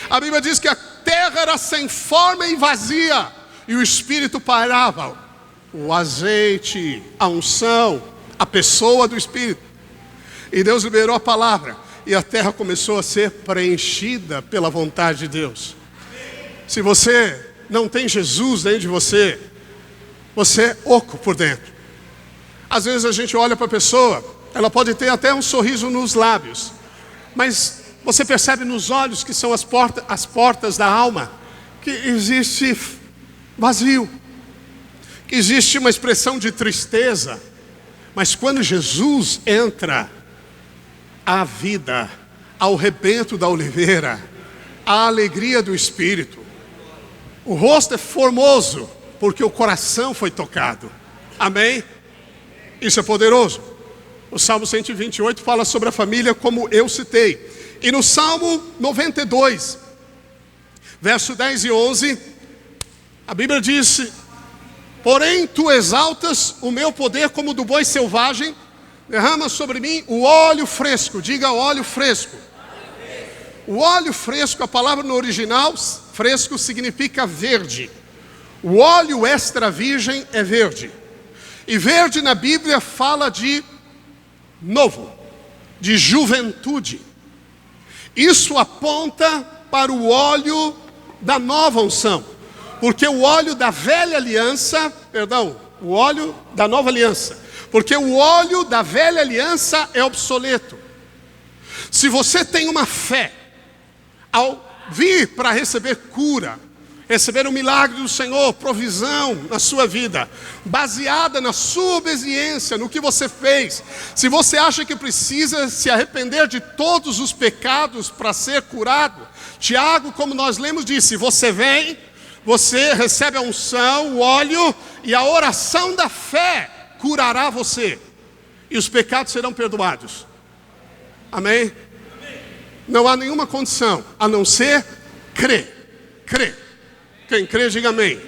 S1: A Bíblia diz que a terra era sem forma e vazia, e o Espírito pairava. O azeite, a unção, a pessoa do Espírito. E Deus liberou a palavra, e a terra começou a ser preenchida pela vontade de Deus. Se você não tem Jesus dentro de você, você é oco por dentro. Às vezes a gente olha para a pessoa, ela pode ter até um sorriso nos lábios, mas você percebe nos olhos, que são as portas da alma, que existe vazio, que existe uma expressão de tristeza. Mas quando Jesus entra, a vida, ao rebento da oliveira, a alegria do Espírito, o rosto é formoso, porque o coração foi tocado. Amém? Isso é poderoso. O Salmo 128 fala sobre a família, como eu citei. E no Salmo 92, verso 10 e 11, a Bíblia diz: porém tu exaltas o meu poder como do boi selvagem, derrama sobre mim o óleo fresco. Diga óleo fresco. O óleo fresco, a palavra no original, fresco, significa verde. O óleo extra virgem é verde. E verde na Bíblia fala de novo, de juventude. Isso aponta para o óleo da nova unção, porque o óleo da velha aliança, o óleo da nova aliança, porque o óleo da velha aliança é obsoleto. Se você tem uma fé, ao vir para receber cura, receber o milagre do Senhor, provisão na sua vida, baseada na sua obediência, no que você fez. Se você acha que precisa se arrepender de todos os pecados para ser curado, Tiago, como nós lemos, disse: você vem, você recebe a unção, o óleo, e a oração da fé curará você, e os pecados serão perdoados. Amém? Não há nenhuma condição a não ser crer. Quem crê, diga amém.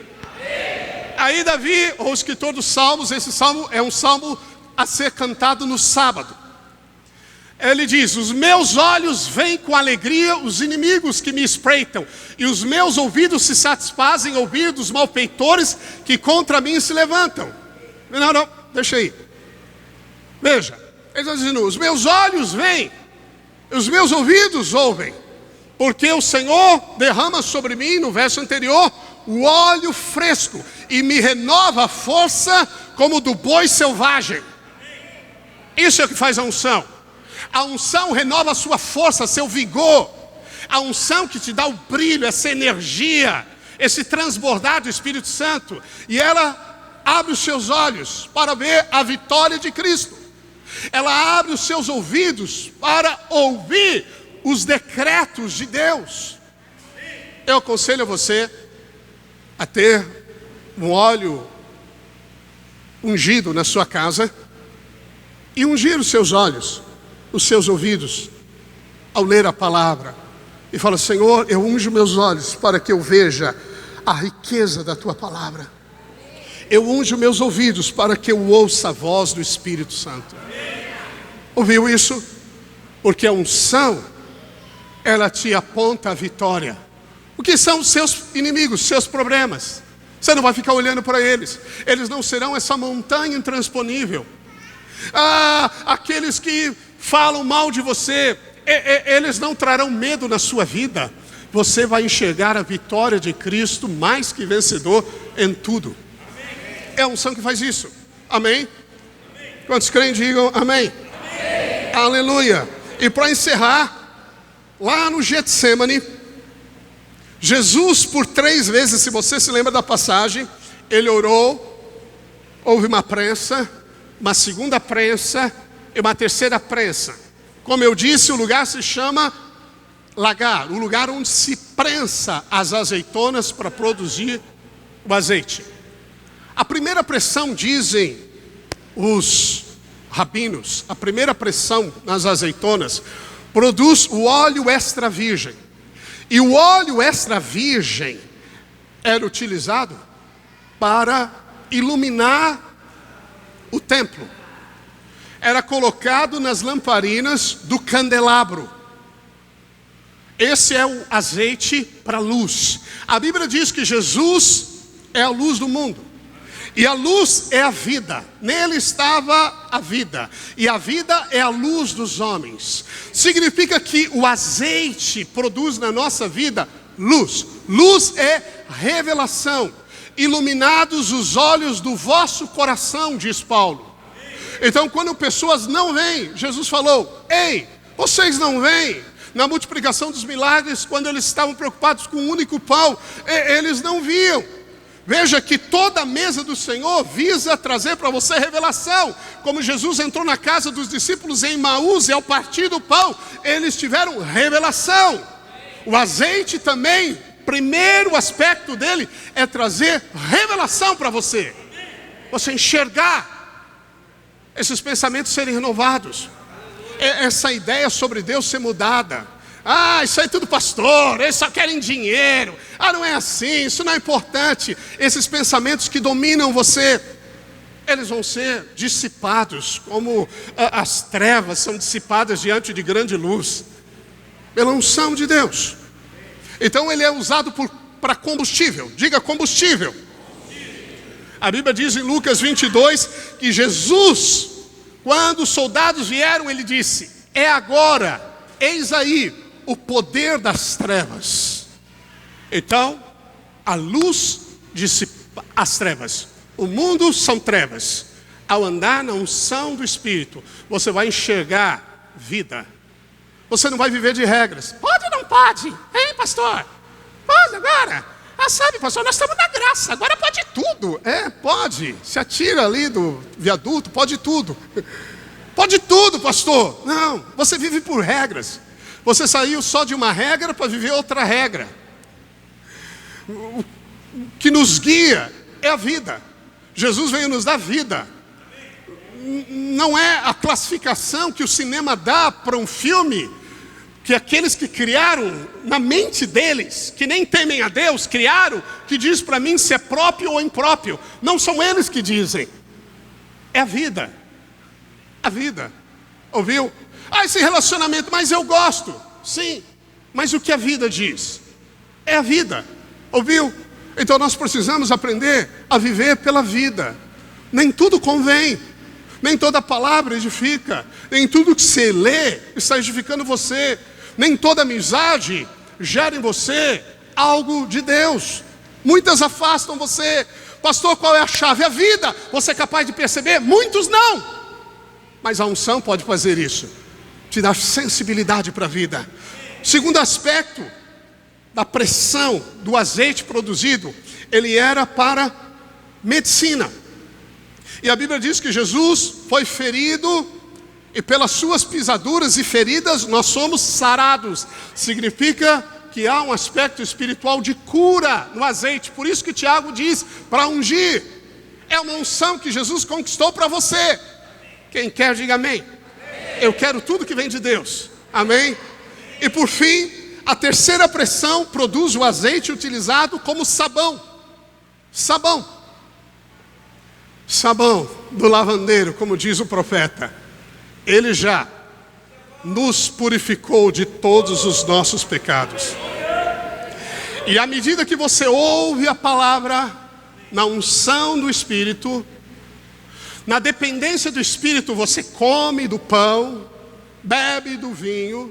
S1: Aí Davi, o escritor dos Salmos, esse salmo é um salmo a ser cantado no sábado. Ele diz: os meus olhos veem com alegria os inimigos que me espreitam, e os meus ouvidos se satisfazem ouvir dos malfeitores que contra mim se levantam. Não, deixa aí. Veja, ele está dizendo: os meus olhos veem, os meus ouvidos ouvem, porque o Senhor derrama sobre mim, no verso anterior, o óleo fresco, e me renova a força como do boi selvagem. Isso é o que faz a unção. A unção renova a sua força, seu vigor. A unção que te dá o brilho, essa energia, esse transbordar do Espírito Santo. E ela abre os seus olhos para ver a vitória de Cristo. Ela abre os seus ouvidos para ouvir os decretos de Deus. Eu aconselho a você a ter um óleo ungido na sua casa e ungir os seus olhos, os seus ouvidos, ao ler a palavra. E fala: Senhor, eu unjo meus olhos para que eu veja a riqueza da Tua palavra. Eu unjo meus ouvidos para que eu ouça a voz do Espírito Santo. Ouviu isso? Porque a unção, ela te aponta a vitória. O que são os seus inimigos, seus problemas? Você não vai ficar olhando para eles. Eles não serão essa montanha intransponível. Aqueles que falam mal de você, eles não trarão medo na sua vida. Você vai enxergar a vitória de Cristo mais que vencedor em tudo. É a unção que faz isso. Amém? Quantos creem, digam amém. Aleluia. E para encerrar, lá no Getsemane, Jesus por 3 vezes, se você se lembra da passagem, ele orou, houve uma prensa, uma segunda prensa e uma terceira prensa. Como eu disse, o lugar se chama lagar, o lugar onde se prensa as azeitonas para produzir o azeite. A primeira pressão, dizem os rabinos, a primeira pressão nas azeitonas produz o óleo extra virgem. E o óleo extra virgem era utilizado para iluminar o templo. Era colocado nas lamparinas do candelabro. Esse é o azeite para a luz. A Bíblia diz que Jesus é a luz do mundo. E a luz é a vida. Nele estava a vida. E a vida é a luz dos homens. Significa que o azeite produz na nossa vida luz. Luz é revelação. Iluminados os olhos do vosso coração, diz Paulo. Então, quando pessoas não veem, Jesus falou: ei, vocês não veem? Na multiplicação dos milagres, quando eles estavam preocupados com um único pão, eles não viam. Veja que toda a mesa do Senhor visa trazer para você revelação. Como Jesus entrou na casa dos discípulos em Emaús e ao partir do pão, eles tiveram revelação. O azeite também, primeiro aspecto dele é trazer revelação para você. Você enxergar, esses pensamentos serem renovados. Essa ideia sobre Deus ser mudada. Ah, isso aí é tudo pastor, eles só querem dinheiro. Ah, não é assim, isso não é importante. Esses pensamentos que dominam você, eles vão ser dissipados, como as trevas são dissipadas diante de grande luz, pela unção de Deus. Então ele é usado para combustível. Diga combustível. A Bíblia diz em Lucas 22 que Jesus, quando os soldados vieram, ele disse: é agora, eis aí o poder das trevas. Então, a luz dissipa as trevas. O mundo são trevas. Ao andar na unção do Espírito, você vai enxergar vida. Você não vai viver de regras. Pode ou não pode? Hein, pastor? Pode agora? Ah, sabe, pastor, nós estamos na graça, agora pode tudo. Pode. Se atira ali do viaduto, pode tudo. Pode tudo, pastor. Não, você vive por regras. Você saiu só de uma regra para viver outra regra. O que nos guia é a vida. Jesus veio nos dar vida. Não é a classificação que o cinema dá para um filme, que aqueles que criaram na mente deles, que nem temem a Deus, criaram, que diz para mim se é próprio ou impróprio. Não são eles que dizem. É a vida. A vida. Ouviu? Ah, esse relacionamento, mas eu gosto. Sim, mas o que a vida diz? É a vida. Ouviu? Então nós precisamos aprender a viver pela vida. Nem tudo convém. Nem toda palavra edifica. Nem tudo que você lê está edificando você. Nem toda amizade gera em você algo de Deus. Muitas afastam você. Pastor, qual é a chave? A vida. Você é capaz de perceber? Muitos não. Mas a unção pode fazer isso. Te dar sensibilidade para a vida. Segundo aspecto da pressão do azeite produzido, ele era para medicina. E a Bíblia diz que Jesus foi ferido e pelas suas pisaduras e feridas nós somos sarados. Significa que há um aspecto espiritual de cura no azeite. Por isso que Tiago diz para ungir. É uma unção que Jesus conquistou para você. Quem quer, diga amém. Eu quero tudo que vem de Deus. Amém? E por fim, a terceira pressão produz o azeite utilizado como sabão. Sabão. Sabão do lavandeiro, como diz o profeta. Ele já nos purificou de todos os nossos pecados. E à medida que você ouve a palavra, na unção do Espírito, na dependência do Espírito, você come do pão, bebe do vinho,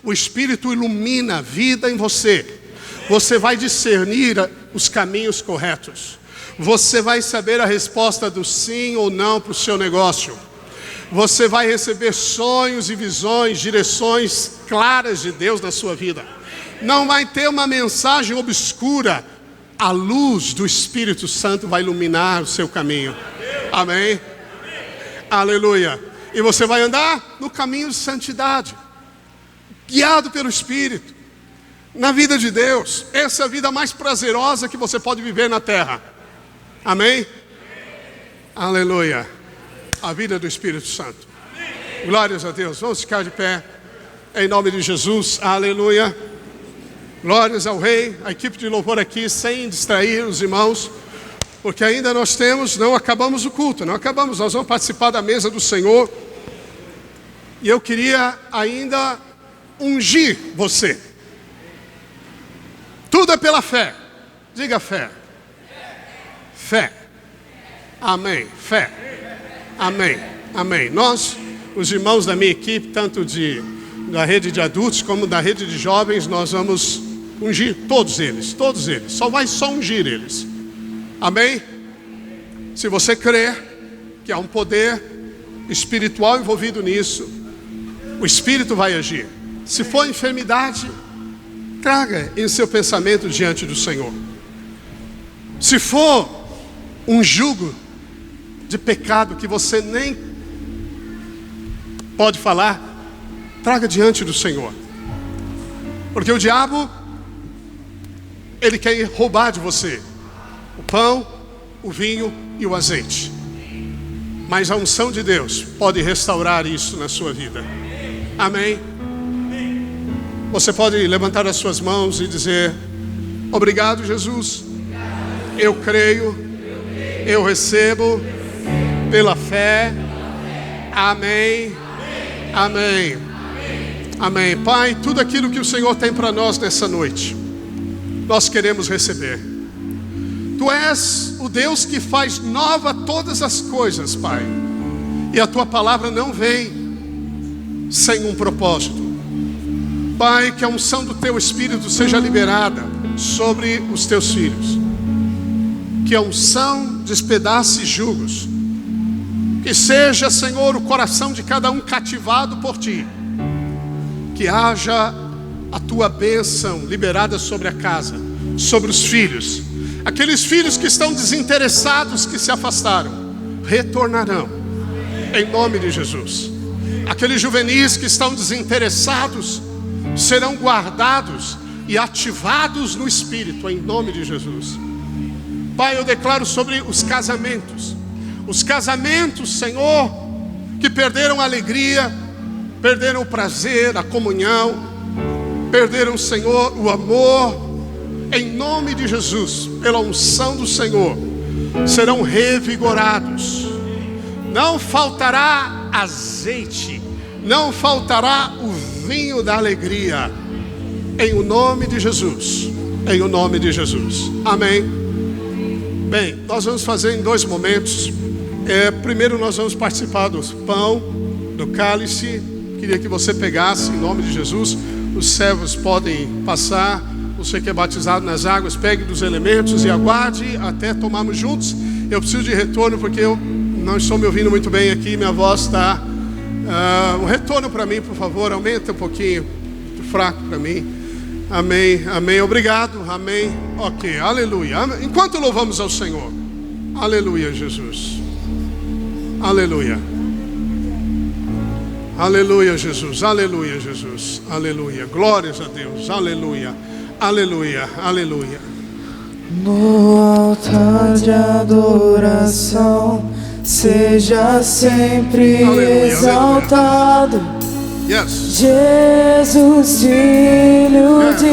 S1: o Espírito ilumina a vida em você. Você vai discernir os caminhos corretos. Você vai saber a resposta do sim ou não para o seu negócio. Você vai receber sonhos e visões, direções claras de Deus na sua vida. Não vai ter uma mensagem obscura. A luz do Espírito Santo vai iluminar o seu caminho. Amém? Aleluia. E você vai andar no caminho de santidade, guiado pelo Espírito, na vida de Deus. Essa é a vida mais prazerosa que você pode viver na terra. Amém? Aleluia. a vida do Espírito Santo. Glórias a Deus. Vamos ficar de pé. Em nome de Jesus. Aleluia. Glórias ao Rei. A equipe de louvor aqui, sem distrair os irmãos, porque ainda nós não acabamos o culto, não acabamos. Nós vamos participar da mesa do Senhor. E eu queria ainda ungir você. Tudo é pela fé. Diga fé. Fé. Amém. Fé. Amém. Amém. Nós, os irmãos da minha equipe, tanto da rede de adultos como da rede de jovens, nós vamos ungir todos eles. Só vai ungir eles. Amém? Se você crer que há um poder espiritual envolvido nisso, o Espírito vai agir. Se for enfermidade, traga em seu pensamento diante do Senhor. Se for um jugo de pecado que você nem pode falar, traga diante do Senhor. Porque o diabo, ele quer roubar de você o pão, o vinho e o azeite. Mas a unção de Deus pode restaurar isso na sua vida. Amém? Você pode levantar as suas mãos e dizer: obrigado, Jesus. Eu creio, eu recebo pela fé. Amém. Amém. Amém. Pai, tudo aquilo que o Senhor tem para nós nessa noite, nós queremos receber. Tu és o Deus que faz nova todas as coisas, Pai. E a Tua palavra não vem sem um propósito. Pai, que a unção do Teu Espírito seja liberada sobre os Teus filhos. Que a unção despedace jugos. Que seja, Senhor, o coração de cada um cativado por Ti. Que haja a Tua bênção liberada sobre a casa, sobre os filhos. Aqueles filhos que estão desinteressados, que se afastaram, retornarão, em nome de Jesus. Aqueles juvenis que estão desinteressados, serão guardados e ativados no Espírito, em nome de Jesus. Pai, eu declaro sobre os casamentos, Senhor, que perderam a alegria, perderam o prazer, a comunhão, perderam, Senhor, o amor. Em nome de Jesus, pela unção do Senhor, serão revigorados. Não faltará azeite, não faltará o vinho da alegria. Em o nome de Jesus, em o nome de Jesus. Amém. Bem, nós vamos fazer em 2 momentos. Primeiro nós vamos participar do pão, do cálice. Queria que você pegasse em nome de Jesus. Os servos podem passar. Você que é batizado nas águas, pegue dos elementos e aguarde até tomarmos juntos. Eu preciso de retorno porque eu não estou me ouvindo muito bem aqui. Minha voz está... um retorno para mim, por favor. Aumenta um pouquinho. Muito fraco para mim. Amém, amém. Obrigado, amém. Ok, aleluia. Enquanto louvamos ao Senhor. Aleluia, Jesus. Aleluia. Aleluia, Jesus. Aleluia, Jesus. Aleluia. Glórias a Deus. Aleluia. Aleluia, aleluia.
S2: No altar de adoração, seja sempre
S1: Aleluia,
S2: exaltado.
S1: Yes.
S2: Jesus, Filho de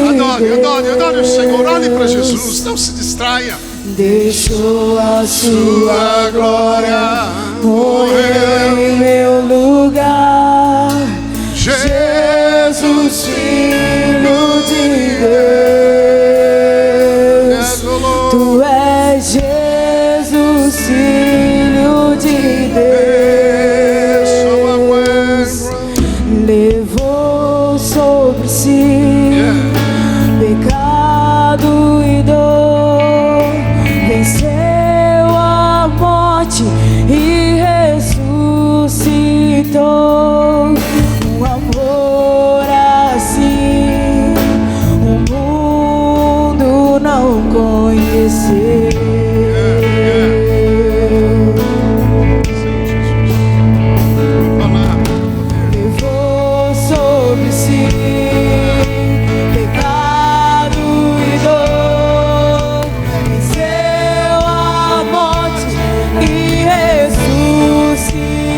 S1: Adore o Senhor. Olhe para
S2: Deus.
S1: Jesus, não se distraia.
S2: Deixou a sua glória morrer em meu lugar. Jesus, Filho de Deus, Tu és Jesus, Filho de Deus. Levou sobre si pecado e dor, venceu a morte e ressuscitou. Um amor assim o mundo não conheceu. Levou sobre si pecado e dor, venceu a morte e ressuscitou.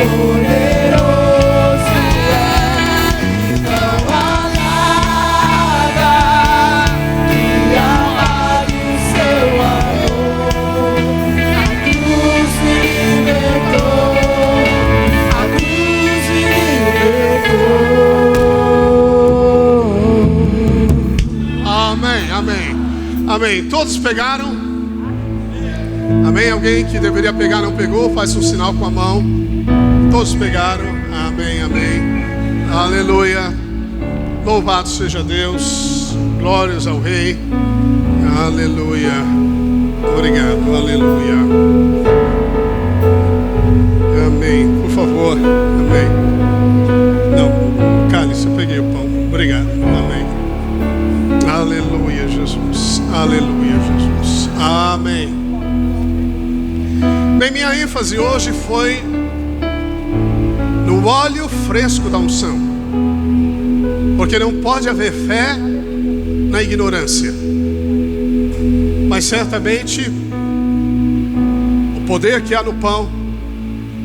S2: poderoso é, não há nada que apague o seu amor. A cruz me libertou, a cruz me libertou.
S1: Amém, amém, amém. Todos pegaram? Amém? Alguém que deveria pegar não pegou? Faz um sinal com a mão. Todos pegaram? Amém, amém. Aleluia. Louvado seja Deus. Glórias ao Rei. Aleluia. Obrigado, aleluia. Amém. Por favor, amém. Não, cálice, eu peguei o pão. Obrigado, amém. Aleluia, Jesus. Aleluia, Jesus. Amém. Bem, minha ênfase hoje foi no óleo fresco da unção, porque não pode haver fé na ignorância, mas certamente o poder que há no pão,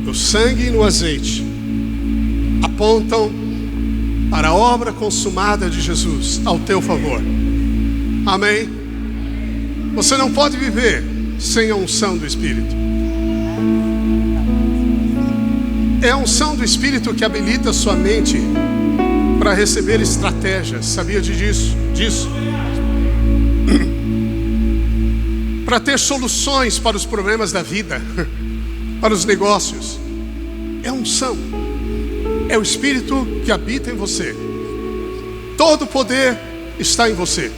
S1: no sangue e no azeite apontam para a obra consumada de Jesus ao teu favor. Amém? Você não pode viver sem a unção do Espírito. É a unção do Espírito que habilita sua mente para receber estratégias. Sabia disso? Para ter soluções para os problemas da vida, para os negócios. É a unção. É o Espírito que habita em você. Todo o poder está em você.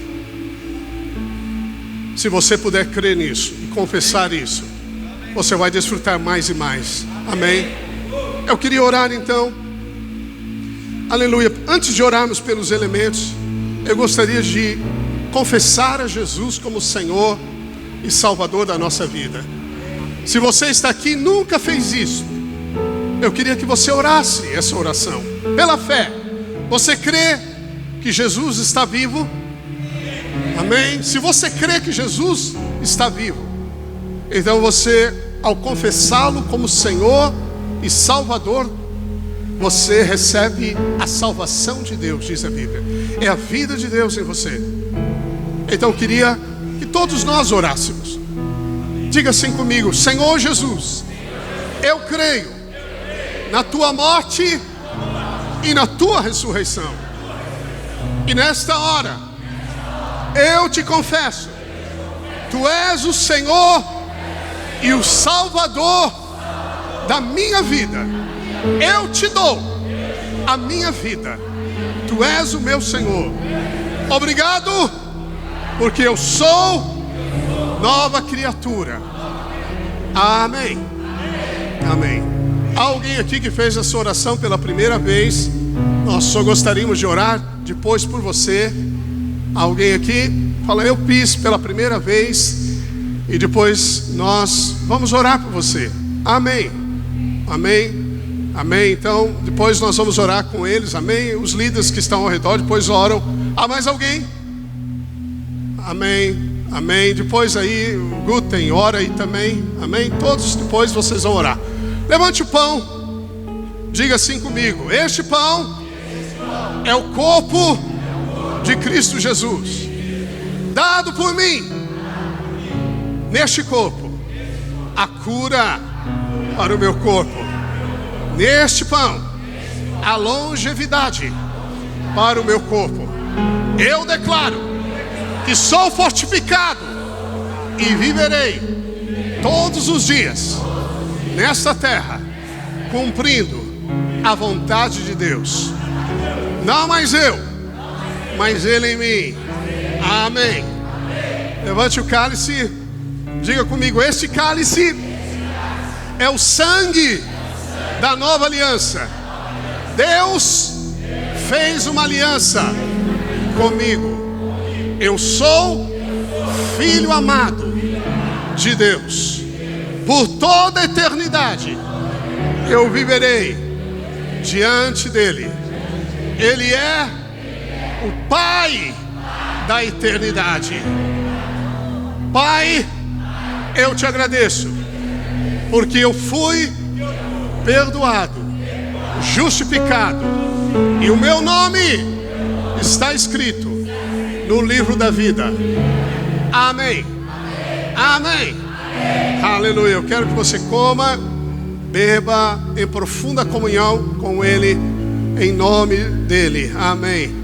S1: Se você puder crer nisso e confessar isso, você vai desfrutar mais e mais. Amém? Eu queria orar então. Aleluia. Antes de orarmos pelos elementos, eu gostaria de confessar a Jesus como Senhor e Salvador da nossa vida. Se você está aqui e nunca fez isso, eu queria que você orasse essa oração pela fé. Você crê que Jesus está vivo? Amém? Se você crê que Jesus está vivo, então você, ao confessá-lo como Senhor e Salvador, você recebe a salvação de Deus, diz a Bíblia. É a vida de Deus em você. Então eu queria que todos nós orássemos. Diga assim comigo: Senhor Jesus, eu creio na tua morte e na tua ressurreição. E nesta hora eu te confesso, tu és o Senhor e o Salvador da minha vida. Eu te dou a minha vida. Tu és o meu Senhor. Obrigado, porque eu sou nova criatura. Amém. Amém. Há alguém aqui que fez essa oração pela primeira vez? Nós só gostaríamos de orar depois por você. Alguém aqui fala: eu fiz pela primeira vez, e depois nós vamos orar por você. Amém. Amém. Amém. Então depois nós vamos orar com eles. Amém. Os líderes que estão ao redor depois oram. Há mais alguém? Amém. Amém. Depois aí o Guten ora aí também. Amém. Todos depois vocês vão orar. Levante o pão. Diga assim comigo: este pão é o corpo de Cristo Jesus, dado por mim. Neste corpo, a cura para o meu corpo. Neste pão, a longevidade para o meu corpo. Eu declaro que sou fortificado e viverei todos os dias nesta terra, cumprindo a vontade de Deus. Não mais eu, mas Ele em mim. Amém. Levante o cálice. Diga comigo: este cálice é o sangue da nova aliança. Deus fez uma aliança comigo. Eu sou filho amado de Deus. Por toda a eternidade eu viverei diante dele. Ele é o Pai da eternidade. Pai, eu te agradeço, porque eu fui perdoado, justificado, e o meu nome está escrito no livro da vida. Amém. Amém. Aleluia. Eu quero que você coma, beba em profunda comunhão com Ele, em nome dEle. Amém.